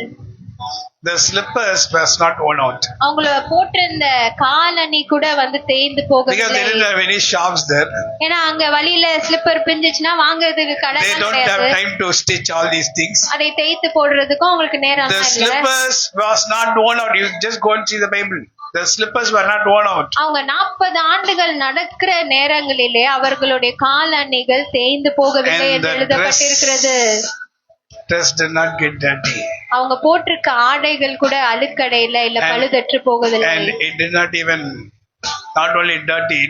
The slippers was not worn out. அவங்கள போட்டிருந்த காலணி கூட வந்து தேய்ந்து Because they போகவில்லை. didn't have any shops there. ஏன்னா அங்க வழியில ஸ்லிப்பர் பிஞ்சிச்சுன்னா வாங்குறதுக்கு கடை They don't have கிடையாது. time to stitch all these things. அதை தேய்த்து போடுறதுக்கும் அவங்களுக்கு நேரம் The இல்ல. slippers was not worn out. You just go and see the Bible. The slippers were not worn out. அவங்க 40 ஆண்டுகள் நடக்கிற நேரங்களிலே அவர்களுடைய காலணிகள் தேய்ந்து போகவில்லை And என்று the எழுதப்பட்டிருக்கிறது. Dress did not get dirty. அவங்க போட்டிருக்க ஆடைகள் கூட அழுக்கடையில இல்ல And- பழுதற்று போகவில்லை. And it did not even, not only dirty,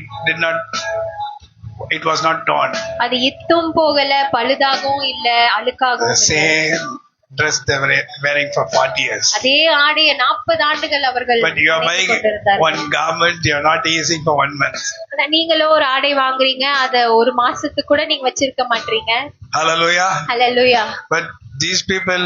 it was not torn. அது இத்தும் போகல, பழுதாகவும் இல்ல, அழுக்காகவும் The இல்ல. same dress they were wearing for 40 years. அதே ஆடைய 40 ஆண்டுகள் அவர்கள் But you are அணிந்து buying கொண்டிருந்தார்கள். one garment, you are not using for 1 month. ஆனா நீங்களோ ஒரு ஆடை வாங்குறீங்க, அத ஒரு மாசத்துக்கு கூட நீங்க வச்சிருக்க மாட்டீங்க. Hallelujah. Hallelujah. But these people,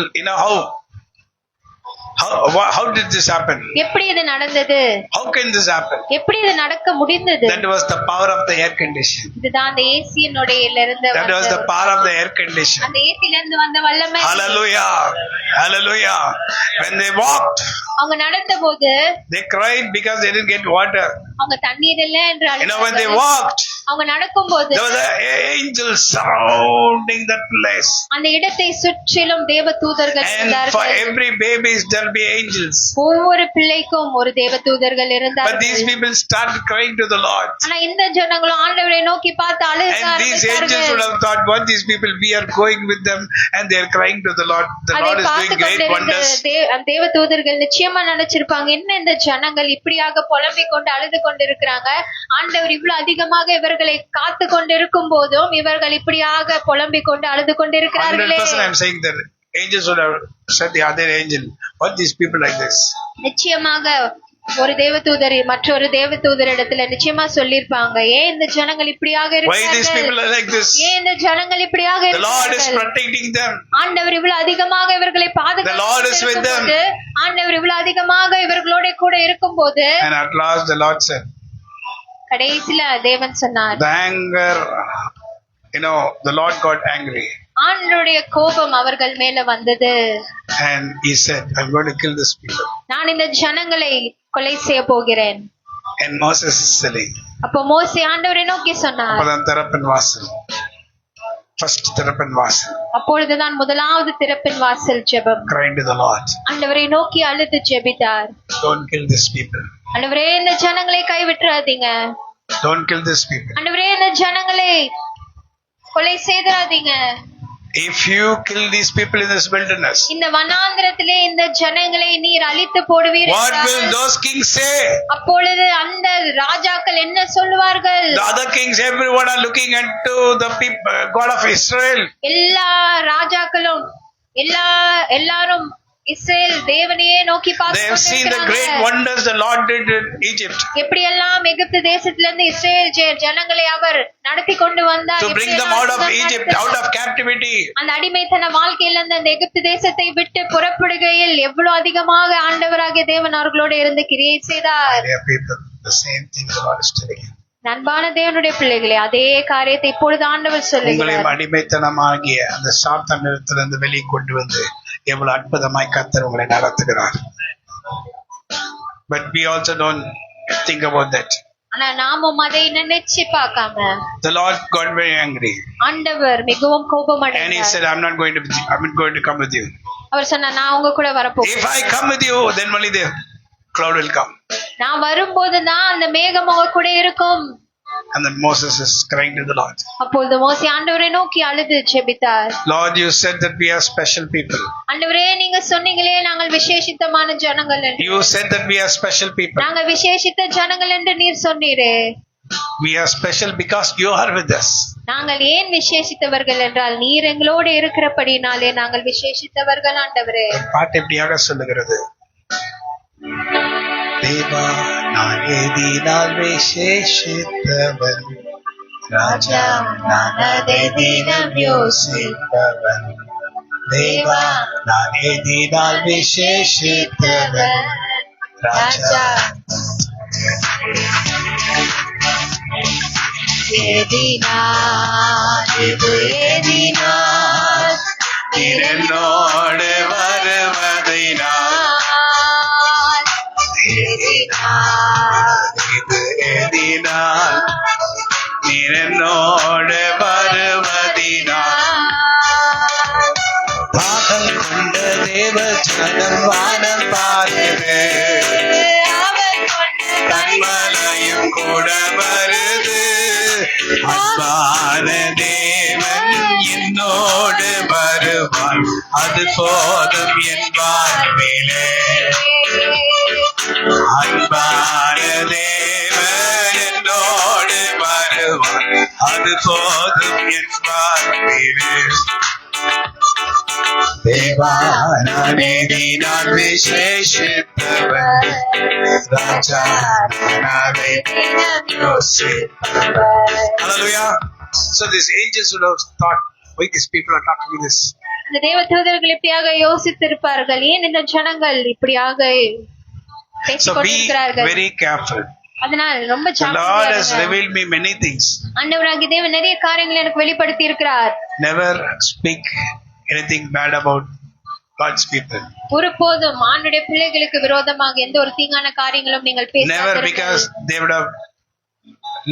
how did this happen? எப்படி இது நடந்தது? How can this happen? எப்படி இது நடக்க முடிந்தது? That was the power of the air condition. இதுதான் அந்த ஏசியினுடையில இருந்து That was the power of the air condition. அந்த ஏசியில இருந்து வந்த வல்லமை. Hallelujah. Hallelujah. When they walked, அவங்க நடந்த போது they cried because they didn't get water. அவங்க தண்ணீர் இல்ல என்று When they அழுதார்கள். walked, அவங்க நடக்கும் போது there was an angel surrounding that place. அந்த இடத்தை சுற்றிலும் தேவ தூதர்கள் And for இருந்தார்கள். every baby, there'll be angels. ஒவ்வொரு பிள்ளைக்கும் ஒரு தேவ தூதர்கள் But இருந்தார்கள். these people started crying to the Lord. ஆனா இந்த ஜனங்களும் ஆண்டவரை நோக்கி பார்த்து அழுக And these angels would have thought, what these people, we are going with them and they are crying to the Lord. The அதை Lord is பார்த்து doing great கொண்டிருந்த wonders. தேவ தூதர்கள் நிச்சயமா நினைச்சிருப்பாங்க, என்ன இந்த ஜனங்கள் இப்படியாக புலம்பிக் கொண்டு அழுது கொண்டிருக்கிறாங்க, ஆண்டவர் இவ்வளவு அதிகமாக இவர்களை காத்து கொண்டிருக்கும் போதும் இவர்கள் இப்படியாக புலம்பிக் கொண்டு அழுது கொண்டிருக்கிறார்களே. 100% I am saying that angels would have said the other angel, what these people like this? நிச்சயமாக ஒரு தேவதூதர் மற்றொரு தேவதூதர் இடத்துல நிச்சயமா சொல்லிருப்பாங்க, ஏன் இந்த ஜனங்கள் இப்படியாக Why these people இருக்கிறார்கள், are like this? ஏன் இந்த ஜனங்கள் இப்படியாக The Lord is இருக்கிறார்கள். protecting them. ஆண்டவர் இவ்வளவு அதிகமாக இவர்களை The Lord is with them. பாதுகாத்து ஆண்டவர் இவ்வளவு அதிகமாக இவர்களோட கூட இருக்கும் போது And at last the Lord said, கடைசியில தேவன் சொன்னார், the anger, the Lord got angry. ஆண்டவருடைய கோபம் அவர்கள் மேல வந்தது. And he said, I'm going to kill this people. நான் இந்த ஜனங்களை கொலை செய்ய போகிறேன். And Moses is saying, அப்போ மோசே ஆண்டவரை நோக்கி சொன்னார். அப்பதான் திறப்பின் வாசல். First திறப்பின் வாசல். அப்பொழுதுதான் முதலாவது திறப்பின் வாசல் ஜெபம். Crying to the Lord. ஆண்டவரை நோக்கி அழுது ஜெபித்தார். Don't kill these people. ஆண்டவரே இந்த ஜனங்களை கைவிட்டுறாதீங்க. Don't kill these people. ஆண்டவரே இந்த ஜனங்களை கொலை செய்திராதீங்க. If you kill these people in this wilderness, இந்த வனாந்திரத்திலே இந்த ஜனங்களை நீர் அழித்து போடுவீர் what என்றார். will those kings say? அப்பொழுது அந்த ராஜாக்கள் என்ன சொல்வார்கள்? The other kings, everyone are looking into the people, God of Israel. எல்லா ராஜாக்களும் எல்லாரும் இஸ்ரேல் தேவனையே நோக்கி They have seen the great பார்த்து wonders the Lord did in Egypt. எப்படியெல்லாம் எகிப்து தேசத்திலிருந்து இஸ்ரேல் ஜனங்களை அவர் நடத்தி கொண்டு வந்தார். To bring them out of Egypt, out of captivity. அந்த அடிமைத்தன வாழ்க்கையில இருந்து அந்த எகிப்து தேசத்தை விட்டு புறப்படுகையில் எவ்வளவு அதிகமாக ஆண்டவராகிய தேவன் அவர்களோடு இருந்து கிரியை செய்தார். Dear people, the same thing the Lord is telling you. அன்பான தேவனுடைய பிள்ளைகளே, அதே காரியத்தை இப்பொழுது ஆண்டவர் சொல்லுகிறார். உங்களையும் அடிமைத்தனமாகிய அந்த சாத்தானிடத்திலிருந்து வெளியே கொண்டு வந்து எவ்வளவு அற்புதமாய் கர்த்தர் உங்களை நடத்துகிறார். But we also don't think about that. ஆனா நாமும் அதை நினைச்சு பார்க்காம The Lord got very angry ஆண்டவர் மிகவும் and he கோபமடைந்தார். said, I'm not going to come with you. அவர் சொன்னார், நான் உங்க கூட வரப்போகிறேன். If I come with you, then only the cloud will come. நான் வரும்போதுதான் அந்த மேகம் அவர் கூட இருக்கும். And then Moses is crying to the Lord. அப்பொழுது மோசே ஆண்டவரை நோக்கி அழுது ஜெபித்தார். Lord, you said that we are special people. ஆண்டவரே, நீங்க சொன்னீங்களே நாங்கள் விசேஷித்தமான ஜனங்கள் என்று. You said that we are special people. நாங்கள் விசேஷித்த ஜனங்கள் என்று நீர் சொன்னீரே. We are special because you are with us. நாங்கள் ஏன் விசேஷித்தவர்கள் என்றால் நீர் எங்களோடு இருக்கிறபடினாலே நாங்கள் விசேஷித்தவர்கள் ஆண்டவரே. பாட்டு எப்படியாக சொல்லுகிறது? தேவா நான் எதினால் விசேஷித்தவன், ராஜா நான் அதை தினம் யோசிப்பவன். தேவா நான் எதினால் விசேஷித்தவன், ராஜா எதினால் இது எதினால் நீர் என்னோடு வருவதினால், இது எதினால் நீர் என்னோடு வருவதினால். பாகம் கொண்ட தேவ ஜனம் வானம் பார்க்குது, கண்மலையும் கூட வருது. அன்பான தேவன் என்னோடு வருவான், அது போதும் என் வாழ்விலே. அன்பான தேவன் என்னோடு வருவான், அது போதும் என் வாழ்விலே. தேவா நான் எதினால் விசேஷித்தவன், ராஜா நான் அதை தினம் யோசிப்பவன். Hallelujah. So these angels would have thought, why these people are talking to this? அந்த தேவ தூதர்கள் இப்படியாக யோசித்திருப்பார்கள், ஏன் இந்த ஜனங்கள் இப்படியாக So பேசிக் be கொண்டிருக்கிறார்கள். very careful. அதனால் ரொம்ப The Lord has ஜாக்கிரதையாக revealed me many things. ஆண்டவராகிய தேவன் நிறைய காரியங்களை எனக்கு வெளிப்படுத்தி இருக்கிறார். Never speak anything bad about God's people. ஒருபோதும் ஆண்டுடைய பிள்ளைகளுக்கு விரோதமாக எந்த ஒரு தீங்கான காரியங்களும் நீங்கள் Never, பேசாதீர்கள். because they would have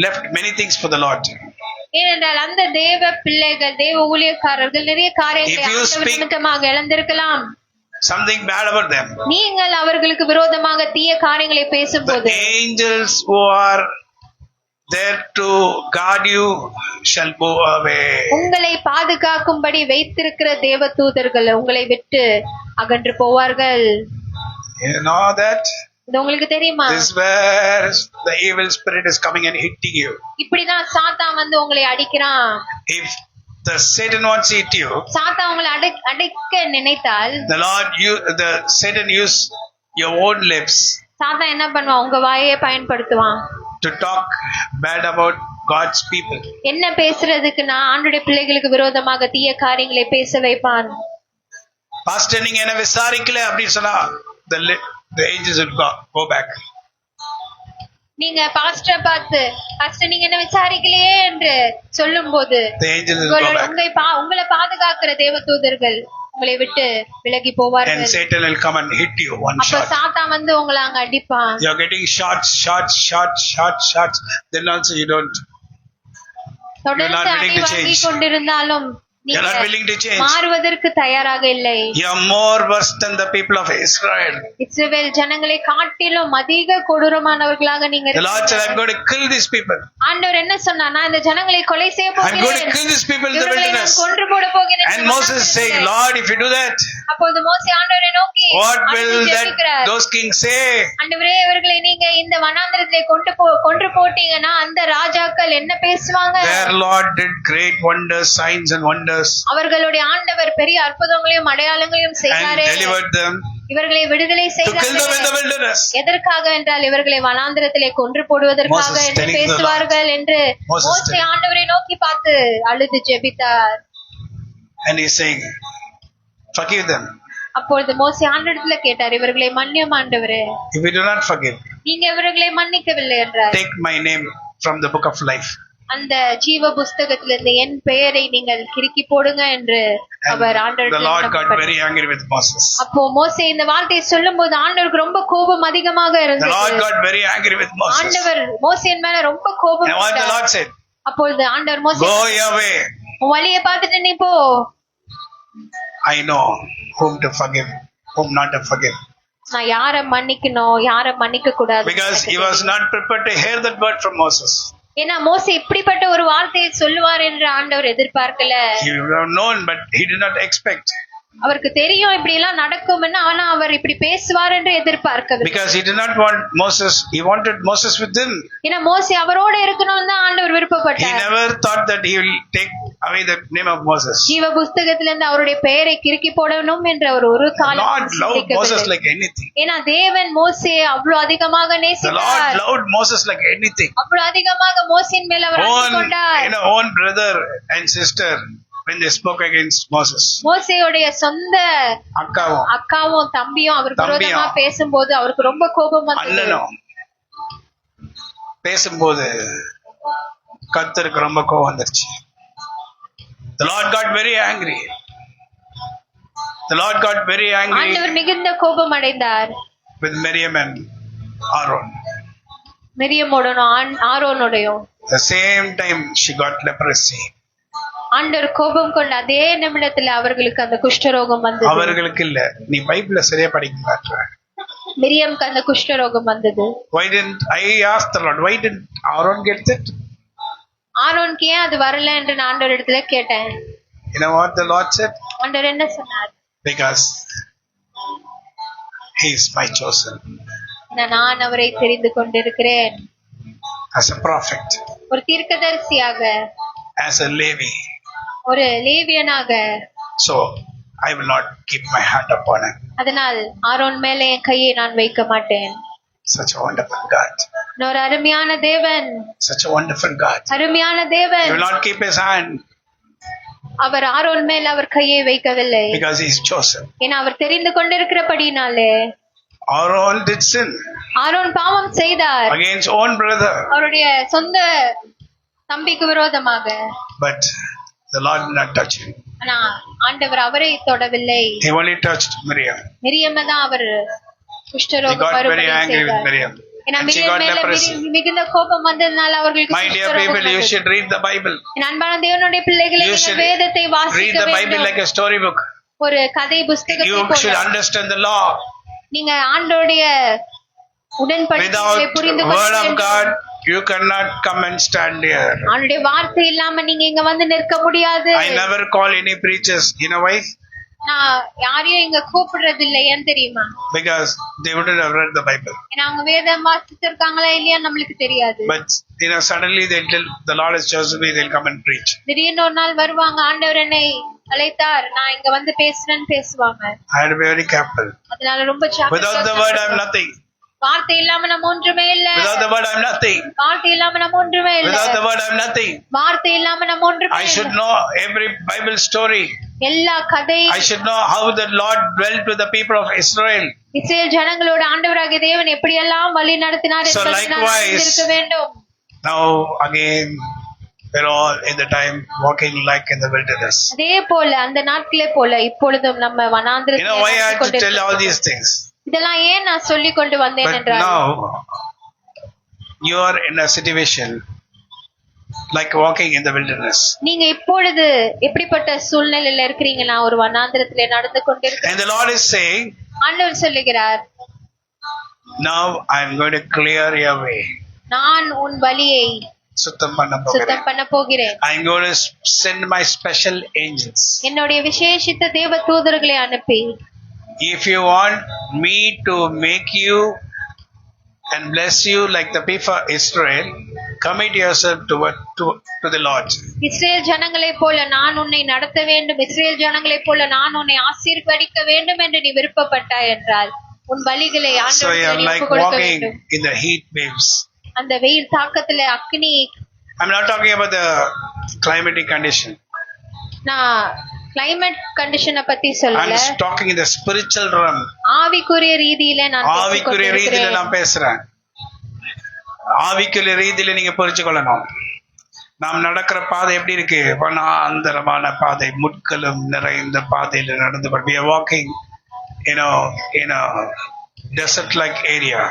left many things for the Lord. ஏனென்றால் அந்த தேவ பிள்ளைகள் தேவ ஊழியக்காரர்கள் நிறைய காரியங்களை If you ஆண்டவர் speak- நிமித்தமாக இழந்திருக்கலாம். Something bad about them. நீங்கள் அவர்களுக்கு விரோதமாக தீய காரியங்களை The பேசும்போது angels who are there to guard you shall go away. உங்களை பாதுகாக்கும்படி வைத்திருக்கிற தேவ தூதர்கள் உங்களை விட்டு அகன்று போவார்கள். You know that? இது உங்களுக்கு தெரியுமா? This is where the evil spirit is coming and hitting you. இப்படிதான் சாத்தான் வந்து உங்களை அடிக்கிறான். If the Satan wants to hit you, சாத்தான் உங்களை அடைக்க நினைத்தால் the Satan use your own lips சாத்தான் என்ன பண்ணுவான்? உங்க வாயை பயன்படுத்துவான். to talk bad about God's people. என்ன பேசுறதுக்குன்னா ஆண்டுடைய பிள்ளைகளுக்கு விரோதமாக தீய காரியங்களை பேச வைப்பான். Pastor நீங்க என்ன விசாரிக்கல அப்படி சொன்னா the angels will go back. நீங்க பாஸ்டரை பார்த்து பாஸ்டர் நீங்க என்ன விசாரிக்கலையே என்று சொல்லும் போது The angels will go back. உங்களை பாதுகாக்கிற தேவ தூதர்கள் உங்களை விட்டு விலகி And போவார்கள். Satan will come and hit you one அப்ப shot. சாத்தான் வந்து உங்களை அங்க அடிப்பான். You're getting shots. Then also you don't. தொடர்ந்து not அடி willing to வாங்கி change. கொண்டிருந்தாலும் You're not நீங்க willing to change. மாறுவதற்கு தயாராக இல்லை. You're more worse than the people of Israel. இஸ்ரவேல் ஜனங்களை காட்டிலும் அதிக கொடூரமானவர்களாக நீங்க The Lord said, I'm இருக்கீங்க. going to kill these people. ஆண்டவர் என்ன சொன்னார்? நான் இந்த ஜனங்களை கொலை செய்ய I'm going to போகிறேன். kill these people in the இவர்களை நான் wilderness. கொன்று போட போகிறேன் And என்று Moses is saying, சொன்னார். Lord, if you do that, அப்பொழுது மோசே ஆண்டவரை நோக்கி what அழுது will ஜெபிக்கிறார். those kings say? ஆண்டவரே, இவர்களை நீங்க இந்த வனாந்திரத்திலே கொன்று போட்டீங்கன்னா அந்த ராஜாக்கள் என்ன பேசுவாங்க? Their Lord did great wonders, signs and wonders, அவர்களுடைய ஆண்டவர் பெரிய அற்புதங்களையும் அடையாளங்களையும் and செய்தாரே. delivered them இவர்களை விடுதலை to kill them in the செய்தாரே. wilderness. எதற்காக என்றால் இவர்களை வனாந்திரத்திலே கொன்று போடுவதற்காக Moses என்று telling the பேசுவார்கள் என்று Moses மோசே telling- ஆண்டவரை நோக்கி பார்த்து அழுது ஜெபித்தார். And he's saying, forgive them. அப்பொழுது மோசே ஆண்டவரிடத்துல கேட்டார், இவர்களை மன்னியும் ஆண்டவரே. If you do not forgive, நீங்க இவர்களை மன்னிக்கவில்லை என்றார். take my name from the book of life. அந்த ஜீவ புஸ்தகத்திலிருந்து என் பெயரை நீங்கள் கிறுக்கி போடுங்க என்று அவர் And the Lord got ஆண்டவர் very angry with Moses. அப்போ மோசே இந்த வார்த்தையை சொல்லும் போது ஆண்டவருக்கு ரொம்ப கோபம் அதிகமாக The Lord இருந்தது. got very angry with Moses. ஆண்டவர் மோசேயின் மேல ரொம்ப கோபம் And what the கொண்டார். Lord said, அப்பொழுது ஆண்டவர் மோசே go your way. உன் வழியை பார்த்துட்டு நீ போ. I know whom to forgive, whom not to forgive. நான் யாரை மன்னிக்கணும் யாரை மன்னிக்க கூடாது. Because he was not prepared to hear that word from Moses. ஏன்னா மோசே இப்படிப்பட்ட ஒரு வார்த்தையை சொல்லுவார் என்று ஆண்டவர் எதிர்பார்க்கல. He would have known, but he did not expect. அவருக்கு தெரியும் இப்படி எல்லாம் நடக்கும்னு, ஆனா அவர் இப்படி பேசுவார் என்று எதிர்பார்க்கவில்லை. Because he did not want Moses, he wanted Moses with him. ஏன்னா மோசே அவரோட இருக்கணும்னு தான் ஆண்டவர் He விருப்பப்பட்டார். never thought that he will take away the name of Moses. ஜீவ புஸ்தகத்திலிருந்து அவருடைய பெயரை கிறுக்கி போடணும் என்ற ஒரு காலம் Lord loved Moses like anything. ஏன்னா தேவன் மோசே அவ்வளவு அதிகமாக The Lord நேசித்தார். loved Moses like anything. அவ்வளவு அதிகமாக மோசேயின் மேல் அவர் அன்பு கொண்டார். Own brother and sister, when they spoke against Moses. மோசேயுடைய சொந்த அக்காவும் தம்பியும் அவருக்கு விரோதமா பேசும்போது அவருக்கு ரொம்ப கோபம் வந்தது. அண்ணனும் பேசும்போது கர்த்தருக்கு ரொம்ப கோபம் வந்துருச்சு. The Lord got very angry. The Lord got very angry. ஆண்டவர் மிகுந்த கோபம் அடைந்தார் with Miriam and Aaron. மிரியமோடனும் ஆரோனோடையும். The same time she got leprosy. ஆண்டவர் கோபம் கொண்ட அதே நிமிடத்துல அவர்களுக்கு அந்த குஷ்டரோகம் வந்தது. அவர்களுக்கு இல்ல, நீ பைபிள சரியா படிக்க மாட்டற. மிரியம்க்கு அந்த குஷ்டரோகம் வந்தது. Why didn't I ask the Lord, why didn't Aaron get it? ஆரோனுக்கு ஏன் அது வரல என்று நான் ஆண்டவர் இடத்துல கேட்டேன். You know what the Lord said? ஆண்டவர் என்ன சொன்னார்? Because he is my chosen. நான் அவரை தெரிந்து கொண்டிருக்கிறேன். As a prophet. ஒரு தீர்க்கதரிசியாக. As a Levi. ஒரு லேவியனாக. So I will not keep my hand upon him. அதனால் ஆரோன் மேலே என் கையை நான் வைக்க மாட்டேன். Such a wonderful God. ஒரு அருமையான தேவன். Such a wonderful God. அருமையான தேவன். He will not keep his hand. அவர் ஆரோன் மேல் அவர் கையை வைக்கவில்லை. Because he is chosen. ஏன்னா அவர் தெரிந்து கொண்டிருக்கிறபடினாலே. Aaron did sin. ஆரோன் பாவம் செய்தார். Against own brother. அவருடைய சொந்த தம்பிக்கு விரோதமாக. But the Lord did not touch him. ஆனா ஆண்டவர் அவரை தொடவில்லை. He only touched Miriam. மிரியம்மை தான் அவர் குஷ்டரோகம் He got மறுபடி very angry with செய்தார். Miriam. ஏன்னா And she மிரியம் got மேல leprosy. மிகுந்த கோபம் வந்ததனால அவர்களுக்கு My dear குஷ்டரோகம் people, you வந்தது. should read the Bible. என் அன்பான தேவனுடைய பிள்ளைகளே, You நீங்கள் should வேதத்தை read வாசிக்க the Bible வேண்டும். like a storybook. ஒரு கதை புஸ்தகத்தை You should போல understand the law. நீங்க ஆண்டவருடைய உடன்படிக்கையை Without புரிந்து கொள்ள word of வேண்டும். God, you cannot come and stand here. அவனுடைய வார்த்தை இல்லாம நீங்க இங்க வந்து நிற்க முடியாது. I never call any preachers. You know why? நான் யாரையும் இங்க கூப்பிடுறது இல்லை. ஏன் தெரியுமா? Because they wouldn't have read the Bible. ஏன்னா அவங்க வேதம் வாசிச்சிருக்காங்களா இல்லையா நம்மளுக்கு தெரியாது. But suddenly they'll tell the Lord has chosen me, they'll come and preach. திடீர்னு ஒரு நாள் வருவாங்க, ஆண்டவர் என்னை அழைத்தார், நான் இங்க வந்து பேசுறேன்னு பேசுவாங்க. I had to be very careful. அதனால ரொம்ப ஜாக்கிரதையா. Without the word, I'm nothing. வார்த்தை இல்லாம நம்ம ஒன்றுமே இல்ல. Without the word, I'm nothing. வார்த்தை இல்லாம நம்ம ஒன்றுமே இல்ல. Without the word, I'm nothing. வார்த்தை இல்லாம நம்ம ஒன்றுமே I should இல்ல. know every Bible story. எல்லா கதை. I should know how the Lord dwelt with the people of Israel. Israel ஜனங்களோட ஆண்டவராகிய தேவன் எப்படியெல்லாம் வழி நடத்தினார் So என்பதை நான் likewise, அறிந்திருக்க வேண்டும். Now again, we're all in the time walking like in the wilderness. அதே போல அந்த நாட்களே போல இப்பொழுதும் நம்ம வனாந்திரத்தில் Why I had to tell all these things? இதெல்லாம் ஏன் நான் சொல்லி கொண்டு வந்தேன் But என்றால், now you are in a situation like walking in the wilderness. நீங்க இப்பொழுது எப்படிப்பட்ட சூழ்நிலையில இருக்கிறீங்கன்னா ஒரு வனாந்திரத்திலே நடந்து கொண்டிருக்க. And the Lord is saying, ஆண்டவர் சொல்லுகிறார், now I am going to clear your way. நான் உன் வழியை சுத்தம் பண்ண போகிறேன். I am going to send my special angels. என்னுடைய விசேஷித்த தேவ தூதர்களை அனுப்பி, if you want me to make you and bless you like the people of Israel, commit yourself to the Lord. Israel ஜனங்களை போல நான் உன்னை நடத்த வேண்டும், இஸ்ரேல் ஜனங்களை போல நான் உன்னை ஆசீர்வதிக்க வேண்டும் என்று நீ விருப்பப்பட்டாய் என்றால் உன் வழிகளை ஆண்டவருக்கு ஒப்புக் கொடுக்க வேண்டும். In the heat waves. அந்த வெயில் தாக்கத்துல அக்னி. I'm not talking about the climatic condition. நான் climate condition பத்தி சொல்லல. I'm talking in the spiritual realm. ஆவிக்குரிய ரீதியில நான் பேசுறேன். ஆவிக்குரிய ரீதியில நீங்க புரிஞ்சுக்கொள்ளணும். நாம் நடக்கிற பாதை எப்படி இருக்கு? வனாந்தரமான பாதை, முட்களும் நிறைந்த பாதையில நடந்து. We are walking in a desert like area.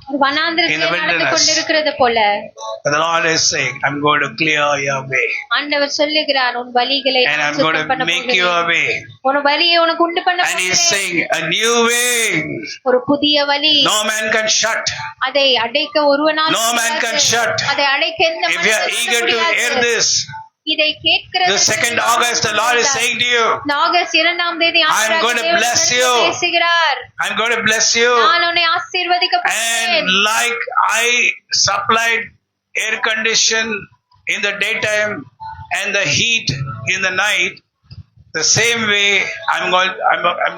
ஒரு வனாந்திரத்திலே In the நடந்து wilderness. கொண்டிருக்கிறது போல But the Lord is saying, I'm going to clear your way. ஆண்டவர் சொல்லுகிறார், உன் வழிகளை And நான் I'm going சுத்தம் பண்ண to make you போகிறேன். a way. உன் வழியை உனக்கு உண்டு பண்ண And He's போகிறேன். saying, a new way. ஒரு புதிய வழி, No man can shut. அதை அடைக்க ஒருவனால் No man can முடியாது. shut. அதை அடைக்க எந்த If you are மனிதனாலும் eager to முடியாது. hear this, இதை கேட்கிறது the 2nd August, the Lord is saying to you, இந்த ஆகஸ்ட் 2ஆம் தேதி I'm going to தேவன் bless உன்னோடு you. பேசுகிறார். I'm going to bless you. நான் உன்னை ஆசீர்வதிக்க போகிறேன். And like I supplied air condition in the daytime and the heat in the night, the same way I'm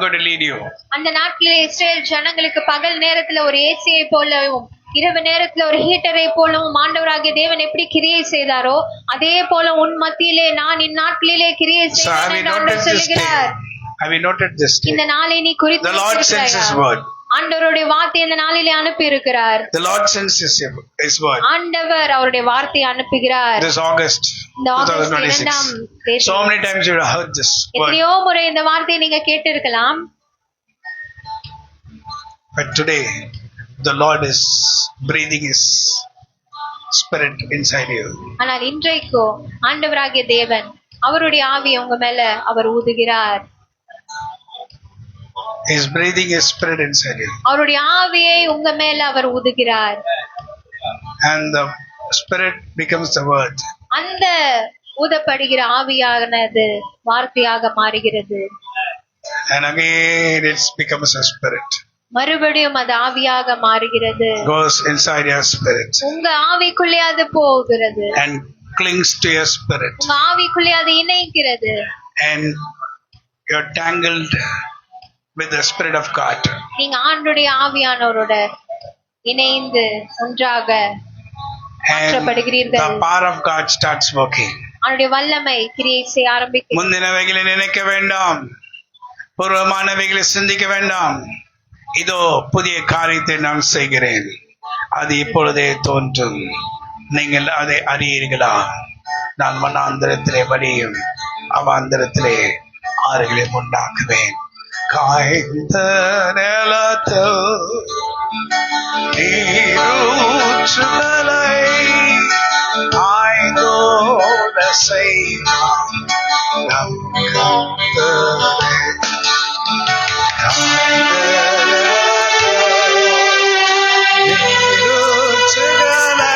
going to lead you. அந்த நாட்களிலே Israel ஜனங்களுக்கு பகல் நேரத்துல ஒரு ஏசியை போலவும் இரவு நேரத்துல ஒரு ஹீட்டரை போலவும் ஆண்டவராகிய தேவன் எப்படி கிரியை செய்தாரோ அதே போல உன் மத்தியிலே நான் இந்நாட்களிலே கிரியை So have you செய்வேன் என்று noted ஆண்டவர் this சொல்லுகிறார். day? Have you noted this day? இந்த நாளை நீ குறித்து The Lord sends His வைத்திருக்கிறாயா? word. ஆண்டவருடைய வார்த்தை இந்த நாளிலே அனுப்பி இருக்கிறார். The Lord sends His word. ஆண்டவர் அவருடைய வார்த்தையை அனுப்புகிறார். This August இந்த ஆகஸ்ட் 2026. 2ஆம் தேதி So many times you have heard this word. எத்தனையோ முறை இந்த வார்த்தையை நீங்க கேட்டிருக்கலாம். But today, the Lord is breathing His Spirit inside you. ஆனால் இன்றைக்கோ ஆண்டவராகிய தேவன் அவருடைய ஆவியை உங்க மேல அவர் ஊதுகிறார். He is breathing His Spirit inside you. அவருடைய ஆவியை உங்க மேல அவர் ஊதுகிறார். And the Spirit becomes the word. அந்த ஊதப்படுகிற ஆவியானது வார்த்தையாக மாறுகிறது. And again it becomes a spirit. மறுபடியும் அது ஆவியாக மாறுகிறது. Goes inside your spirit. உங்க ஆவிக்குள்ளே அது போகிறது. And clings to your spirit. உங்க ஆவிக்குள்ளே அது இணைக்கிறது. And you're tangled with the Spirit of God. நீங்க ஆண்டுடைய ஆவியானவரோட இணைந்து ஒன்றாக And மாற்றப்படுகிறீர்கள். the power of God starts working. அவருடைய வல்லமை கிரியை செய்ய ஆரம்பிக்கிறது. முந்தினவைகளை நினைக்க வேண்டாம், பூர்வமானவைகளை சிந்திக்க வேண்டாம். இதோ புதிய காரியத்தை நான் செய்கிறேன், அது இப்பொழுதே தோன்றும், நீங்கள் அதை அறியீர்களா? நான் வனாந்திரத்திலே வழியும் அவாந்திரத்திலே ஆறுகளையும் உண்டாக்குவேன். காய்ந்த நிலத்தில் நீரூற்றுதலை ஆய்ந்தோட செய்வான் நம் கர்த்தரே. காய்ந்த நிலத்தில் நீரூற்றுதலை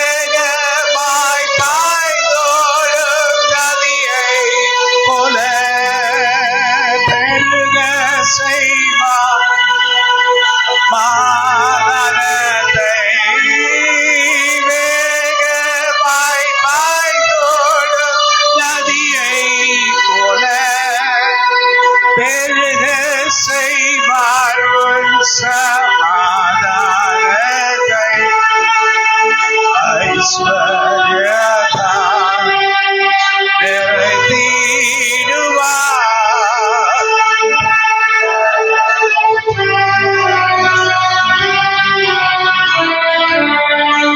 வேகமாய் பாய்ந்தோடும் நதியைப் போல பெருக செய்வார் மானத்தை. வேகமாய் பாய்ந்தோடும் நதியைப் போல பெருக செய்வார் உன் சமாதானத்தை. ஐஸ்வர்யத்தால் நிறைத்திடுவார்.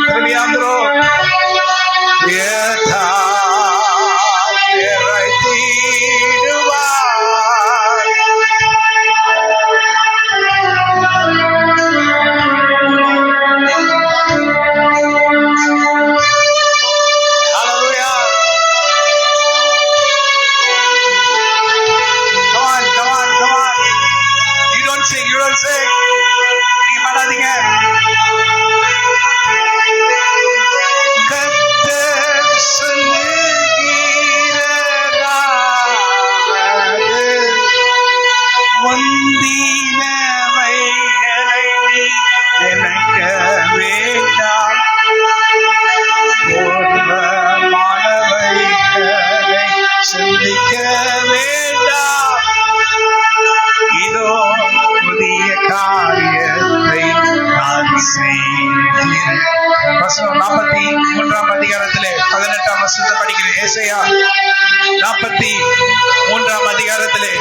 திரும்பியாந்திரோ யத்தால் நிறைத்திடுவார். Hallelujah. Come on. You don't sing. நீ பண்ணாதீங்க. கர்த்தர் சொல்லுகிறதாவது, முந்தினவைகளை நீ நினைக்க வேண்டாம், பூர்வமானவைகளை சிந்திக்க வேண்டாம். இதோ புதிய காரியத்தை நான் செய்கிறேன். வசனம் 43ஆம் அதிகாரத்திலே 18ஆம் வசனத்தை படிக்கிறேன். ஏசாயா 43ஆம் அதிகாரத்திலே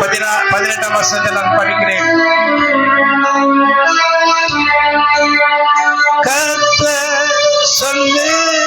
18ஆம் வசனத்தை நான் படிக்கிறேன். கர்த்தர் சொல்லுகிறார்,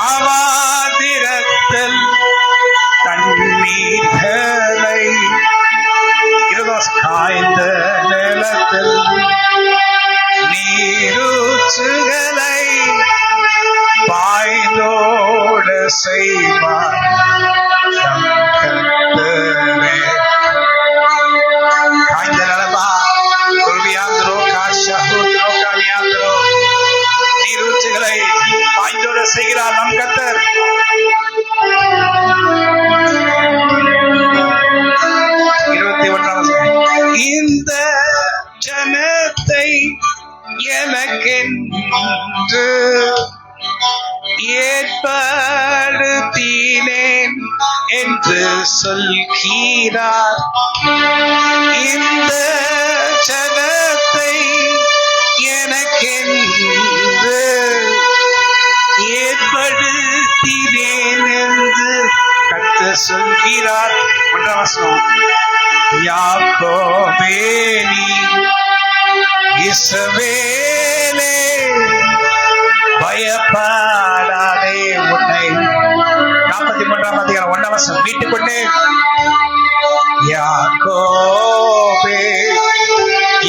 அவாதிரத்தில் தண்ணீர்களை காய்ந்த நிலத்தில் நீரூற்றுகளை பாய்ந்தோட செய்வார் காய்ந்த நிலமா குருவியாந்திரோ காஷூத்ரோ காணியாந்திரோ நீரூற்றுகளை பாய்ந்தோட செய்கிறார் நம் கர்த்தர். இந்த ஜனத்தை எனக்கென்று ஏற்படுத்தினேன் என்று சொல்கிறார். இந்த ஜனத்தை எனக்கென்று ஏற்படுத்தினேன் என்று கர்த்தர் சொல்கிறார். ஒன்றாம் வசனம், யாக்கோபே நீ இஸ்ரவேலே பயப்படாதே உன்னை. 43ஆம் அதிகாரம் 1ஆம் வசனம், மீட்டுக்கொண்டே யாக்கோபே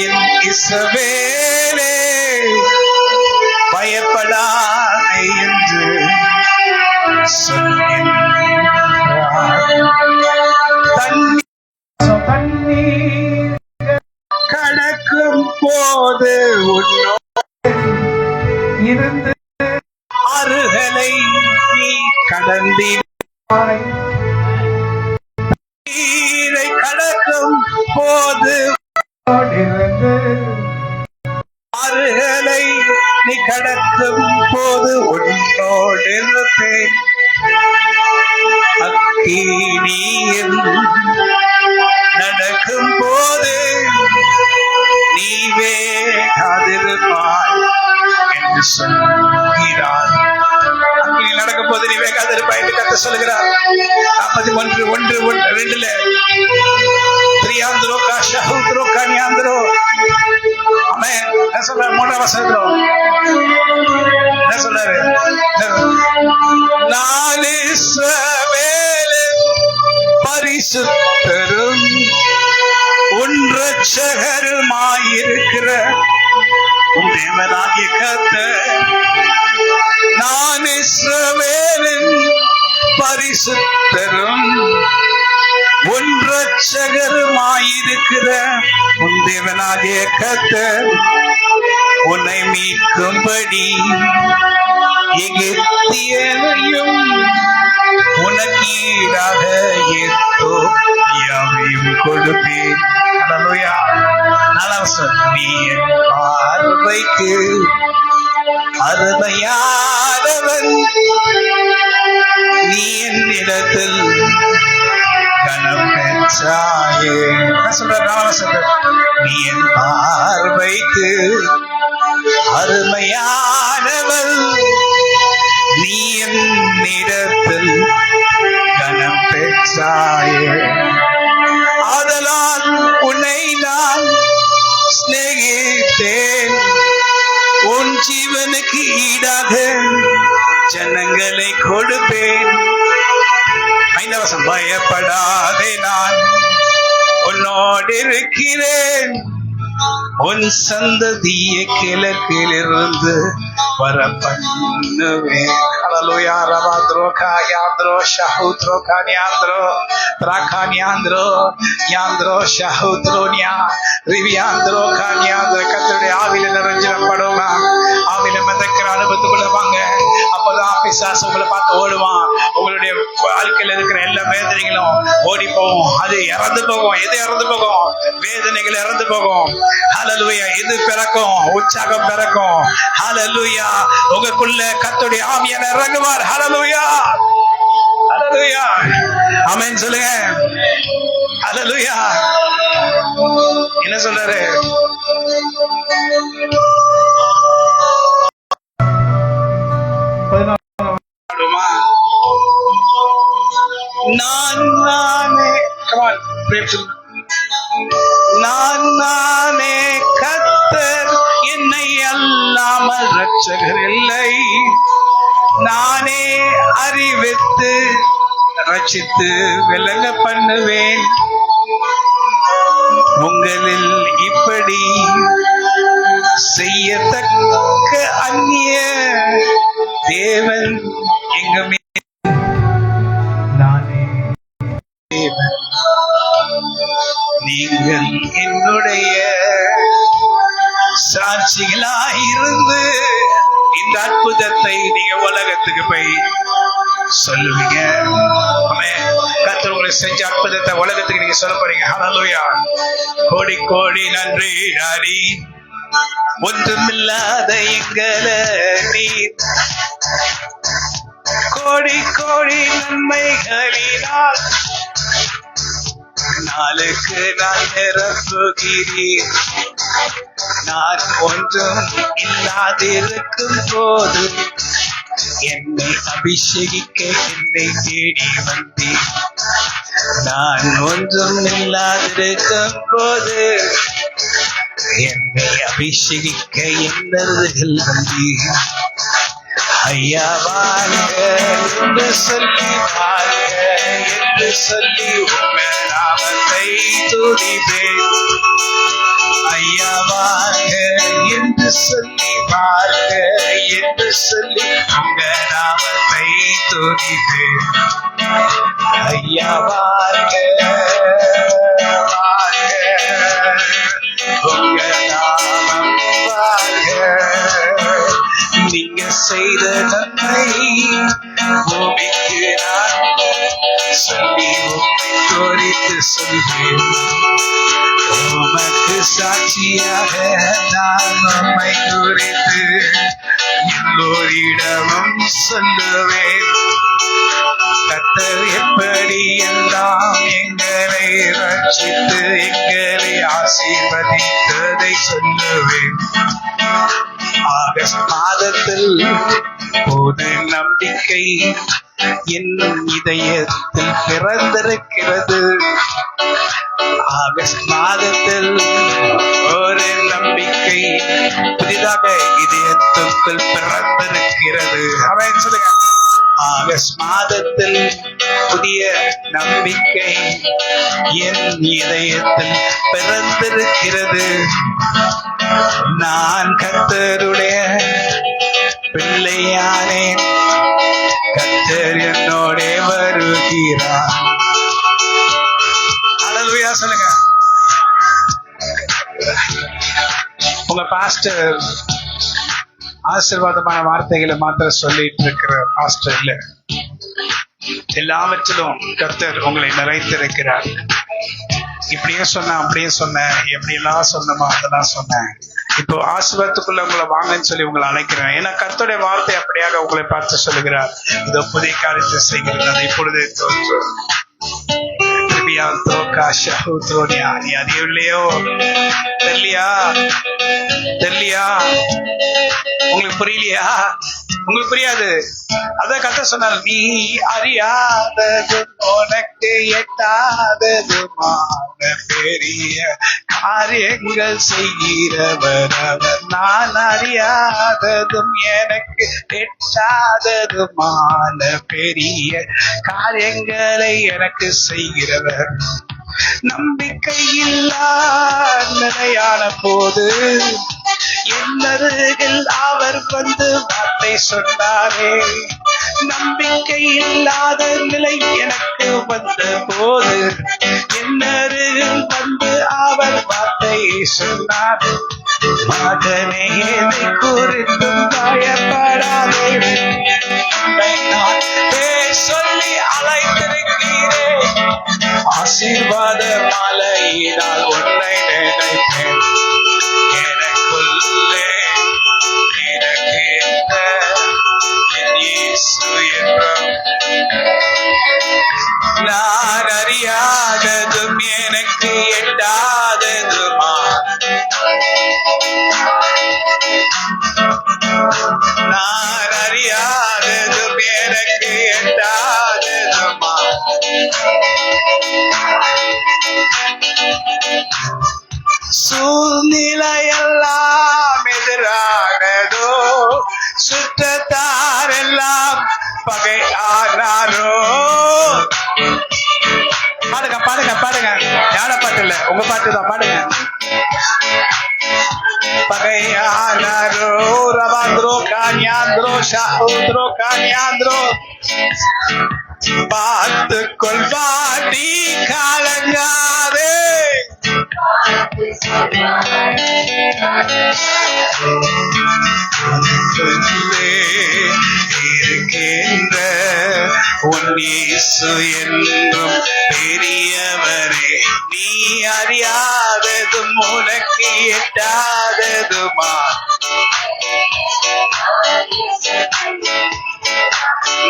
என் இஸ்ரவேலே பயப்படாதே என்று தண்ணீர் கடக்கும் போது உன்னோடு இருந்து ஆறுகளை நீ கடந்தீரை கடக்கும் போது இருந்து ஆறுகளை நீ கடக்கும் போது உன்னோடு இருப்பேன். அக்கினியில் நடக்கும் போது நீ வேகாதிருப்பாய் என்று சொல்கிறார். அக்கினியில் நடக்கும் போது நீ வேகாதிருப்பாய் என்று கர்த்தர் சொல்கிறார். 41:1-2 திரியாந்திரோ காஷூத்ரோ காணியாந்திரோ. ஆமென். என்ன சொல்றாரு? 3ஆம் வசனத்திலோ என்ன சொல்றாரு? நான் இஸ்ரவேலின் பரிசுத்தரும் உன் இரட்சகருமாயிருக்கிற உன் தேவனாகிய கர்த்தர். நான் இஸ்ரவேலின் பரிசுத்தரும் உன் இரட்சகருமாயிருக்கிற உன் தேவனாகிய கர்த்தர் உன்னை மீட்கும்படி எகிப்தியரையும் உனக்கீடாக எத்தோப்பியாவையும் கொடுப்பேன். அல்லேலூயா. 4ஆம் வசனம், நீ என் பார்வைக்கு அருமையானவன், நீ என்னிடத்தில் கனம் பெற்றாயே. என்ன சொல்ற? 4ஆம் வசனம், நீ என் பார்வைக்கு அருமையானவள், நீ என்னிடத்தில் கனம் பெற்றாயே. ஆதலால் உன்னை நான் சிநேகித்தேன், உன் ஜீவனுக்கு ஈடாக ஜனங்களை கொடுப்பேன். 5ஆம் வசனம், பயப்படாதே நான் உன்னோடு இருக்கிறேன், உன் சந்ததியை கிழக்கிலிருந்து வர பண்ணுவேன். அல்லேலூயா. ரவாத்ரோ காயாத்ரோ ஷஹூத்ரோ கானியாத்ரோ பிராகானியாத்ரோ யாத்ரோ ஷஹூத்ரோனியா ரிவியாத்ரோ கானியாத்ரோ. கர்த்தருடைய ஆவியில நிறைஞ்சப்படுமா, ஆவியில மிதக்கிற அனுபவத்துக்குள்ள வாங்க. அப்பதான் பிசாசு உங்களை பார்த்து ஓடுவான். உங்களுடைய வாழ்க்கையில் இருக்கிற எல்லா வேதனைகளும் ஓடி போகும். அது இறந்து போகும். எது இறந்து போகும்? வேதனைகள் இறந்து போகும். ஹல்லேலூயா. இது பிறக்கும், உற்சாகம் பிறக்கும். ஹல்லேலூயா. உங்களுக்குள்ள கர்த்தருடைய ஆவியான இறங்குவார். ஹல்லேலூயா. ஹல்லேலூயா. ஆமென் சொல்லுங்க. ஹல்லேலூயா. என்ன சொல்றாரு? நானே கர்த்தர், என்னை அல்லாமல் இரட்சகர் இல்லை. நானே அறிவித்து ரட்சித்து விளங்க பண்ணுவேன். உங்களில் இப்படி செய்யத்தக்க அந்நிய தேவன் எங்குமே நானே தேவன். நீங்கள் என்னுடைய சாட்சிகளாயிருந்து இந்த அற்புதத்தை நீங்க உலகத்துக்கு போய் சொல்லுவீங்க. கர்த்தர் உங்களை செஞ்ச அற்புதத்தை உலகத்துக்கு நீங்க சொல்ல போறீங்க. ஹல்லேலூயா. கோடி கோடி நன்றி டாடி. ஒன்றுமில்லாத எங்களை நீர் கோடி கோடி நன்மைகளினால் நாளுக்கு நான் நிரப்புகிறீர். நான் ஒன்றும் இல்லாதிருக்கும் போது என்னை அபிஷேகிக்க என்னை தேடி வந்தீர். நான் ஒன்றும் இல்லாதிருக்கும் போது என்னை அபிஷேகிக்க என்னர்கள் வந்தீர். ஐயா வாழ்க என்று சொல்லி வாழ்க என்று சொல்லி உங்கள் நாமத்தை துதிப்பேன். ஐயா வாழ்க என்று சொல்லி வாழ்க என்று சொல்லி உங்கள் நாமத்தை துதிப்பேன். ஐயா வாழ்க வாழ்க உங்கள் நாமம் வாழ்க. நீங்க செய்த நன்மை பூமிக்கு நான் சொல்லி உண்மை குறித்து சொல்வேன். உமக்கு சாட்சியாக நான் உண்மை குறித்து எல்லோரிடமும் சொல்லுவேன். கர்த்தர் எப்படி எல்லாம் எங்களை ரட்சித்து எங்களை ஆசீர்வதித்ததை சொல்லுவேன். ஆகஸ்ட் மாதத்தில் போது நம்பிக்கை என் இதயத்தில் பிறந்திருக்கிறது. ஆகஸ்ட் மாதத்தில் ஒரு நம்பிக்கை புதிதாக இதயத்துக்குள் பிறந்திருக்கிறது. அவன் சொல்லுங்க. ஆகஸ்ட் மாதத்தில் புதிய நம்பிக்கை என் இதயத்தில் பிறந்திருக்கிறது. நான் கர்த்தருடைய பிள்ளையானேன். கர்த்தர் என்னோட வருகிறார். ஹல்லேலூயா சொல்லுங்க. உங்க பாஸ்டர் ஆசீர்வாதமான வார்த்தைகளை மாத்திரம் சொல்லிட்டு இருக்கிற பாஸ்டர் இல்ல, எல்லாவற்றிலும் கர்த்தர் உங்களை நிறைத்திருக்கிறார். இப்படியே சொன்னேன், அப்படியே சொன்னேன், எப்படி எல்லாம் சொன்னமோ அதெல்லாம் சொன்னேன். இப்போ ஆசீர்வாதத்துக்குள்ள உங்களை வாங்கன்னு சொல்லி உங்களை அழைக்கிறேன். ஏன்னா கர்த்தருடைய வார்த்தை அப்படியாக உங்களை பார்த்து சொல்லுகிறார். இதோ புதிய காரியத்தை செய்கிறது இப்பொழுதே தோன்றும். நீ அது இல்லையோ தெரியலையா? உங்களுக்கு புரியலையா? உங்களுக்கு புரியாது. அதான் கர்த்தர் சொன்னார், நீ அறியாதது உனக்கு எட்டாததுமான பெரிய காரியங்கள் செய்கிறவர் அவர். நான் அறியாததும் எனக்கு எட்டாததுமான பெரிய காரியங்களை எனக்கு செய்கிறவர். நம்பிக்கையில்லா நிலையான போது என்னருகில் அவர் வந்து வார்த்தை சொன்னாரே. நம்பிக்கை இல்லாத நிலை எனக்கு வந்த போது என்னருகில் வந்து அவர் வார்த்தை சொன்னார். மகனே எதை குறித்தும் பயப்படாதே, நான் சொல்லி அழைத்திருக்கிறேன். ஆசீர்வாத மாலையினால் உன்னை நினைப்பேன். எனக்குள்ளே எனக்கு நான் அறியாததும் எனக்கு எட்டாததுமா நான் அறியாதது ஆனாரோ. பாடுங்க பாடுங்க பாடுங்க, யார பாட்டு இல்ல, உங்க பாட்டு தான், பாடுங்க. பகையானாரோ ரவாந்திரோ கான்யாந்திரோ ஷாஹூத்ரோ கான்யாந்திரோ. பார்த்து கொள்வாடி காலங்காதே. இருக்கின்ற உன் இயேசு என்றும் பெரியவரே, நீ அறியாததும் உனக்கு எட்டாததுமா,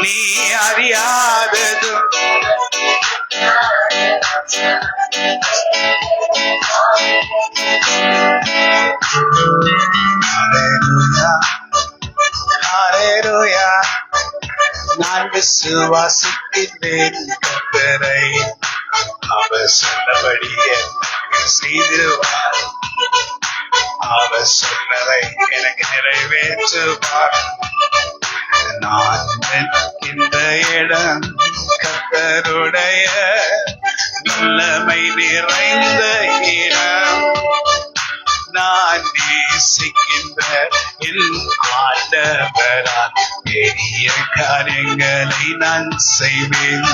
நீ அறியாததும். ஹல்லேலூயா, நான் விசுவாசிக்கிறேன் கர்த்தரை, அவர் சொன்னபடி எனக்கு செய்திருவார், அவர் சொன்னதை எனக்கு நிறைவேற்றுவார். நான் நிற்கின்ற இடம் கர்த்தருடைய வல்லமை நிறைந்த இடம். நான் நேசிக்கின்ற என் ஆண்டவரால் பெரிய காரியங்களை நான் செய்வேன்.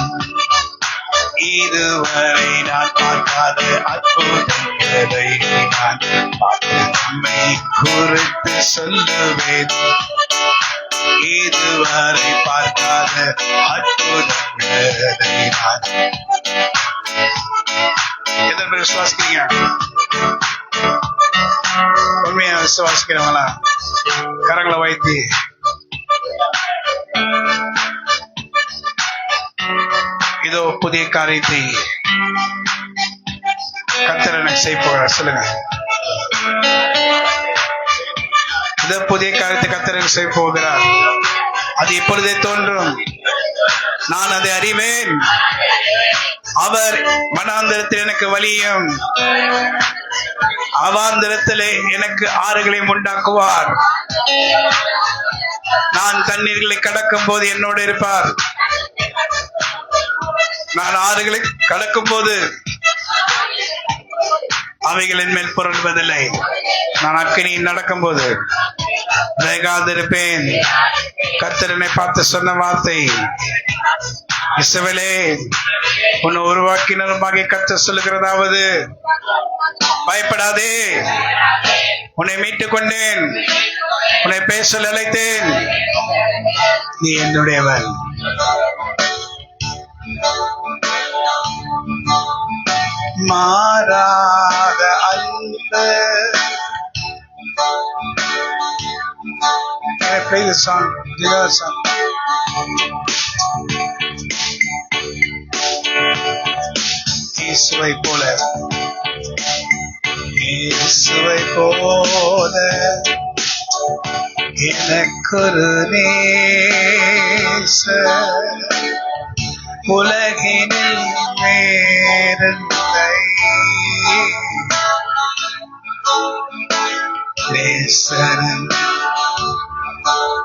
இதுவரை நான் பார்க்காத அற்புதங்களை நான் நம்மை குறித்து சொல்லுவேன். இதுவரை பார்க்காத அற்புதங்களை நான். எத்தனை பேர் விசுவாசிக்கிறீங்க? உண்மையா விசுவாசிக்கிறவங்களா கரங்களை வைத்து இதோ புதிய காரியத்தை கர்த்தர் எனக்கு செய்ய போகிறார். சொல்லுங்க, இதோ புதிய காரியத்தை கர்த்தர் எனக்கு செய்ய போகிறார். அது இப்பொழுதே தோன்றும், நான் அதை அறிவேன். அவர் வனாந்திரத்தில் எனக்கு வழியும் அவாந்திரத்திலே எனக்கு ஆறுகளையும் உண்டாக்குவார். நான் தண்ணீர்களை கடக்கும் போது என்னோடு இருப்பார். நான் ஆறுகளை கடக்கும் போது அவைகளின் மேல் புரள்வதில்லை. நான் அக்கினியில் நடக்கும் போது வேகாதிருப்பேன். கர்த்தர் என்னை பார்த்து சொன்ன வார்த்தை, இஸ்ரவேலே, உன்னை உருவாக்கினருமாகிய கர்த்தர் சொல்லுகிறதாவது, பயப்படாதே, உன்னை மீட்டுக் கொண்டேன், உன்னை பேச அழைத்தேன், நீ என்னுடையவன். மாறாத அன்பு. Can I play the song? Do you know the song? இயேசுவை போல, இயேசுவை போல எனக்கொரு நேசர் உலகினில் வேறில்லை. நேசன்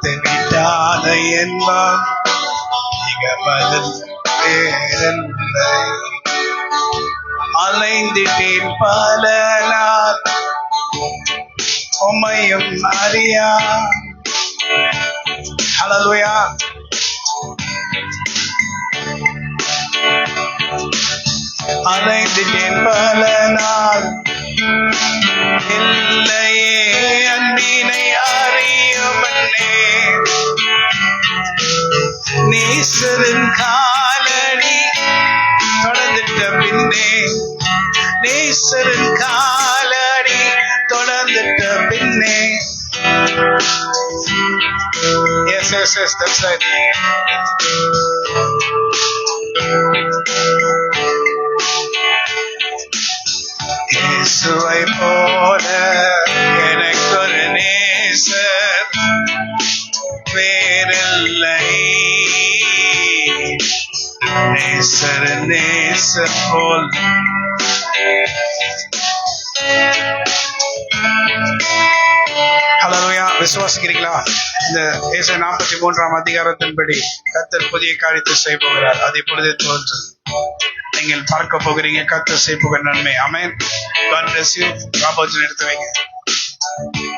விட்டாத என்பான் மிக பதில் வேறில்லை. அலைந்திட்டேன் பல நாள், உம்மையும் அறியா. ஹல்லேலூயா. அலைந்திட்டேன் பல நாள், இல்லையே அன்பினை அறியும் நேசரின் காலடி தொடர்ந்துட்ட பின்னே, நேசரின் காலடி தொடர்ந்துட்ட பின்னே. Yes, yes, yes, that's right. இயேசுவை போல எனக்கொரு நேசர் வேறில்லை. நேசர் நேசர் போல் ஹல்லேலூயா. விசுவாசிக்கிறீங்களா? இந்த ஏசாயா 43 அதிகாரத்தின்படி கர்த்தர் புதிய காரியத்தை செய்ய போகிறார். அது இப்பொழுதே தோன்றும். நீங்கள் பார்க்க போகிறீங்க கர்த்தர் செய்ய போகிற நன்மை. ஆமென். God bless you. ஆப்போசிட் எடுத்து வைங்க.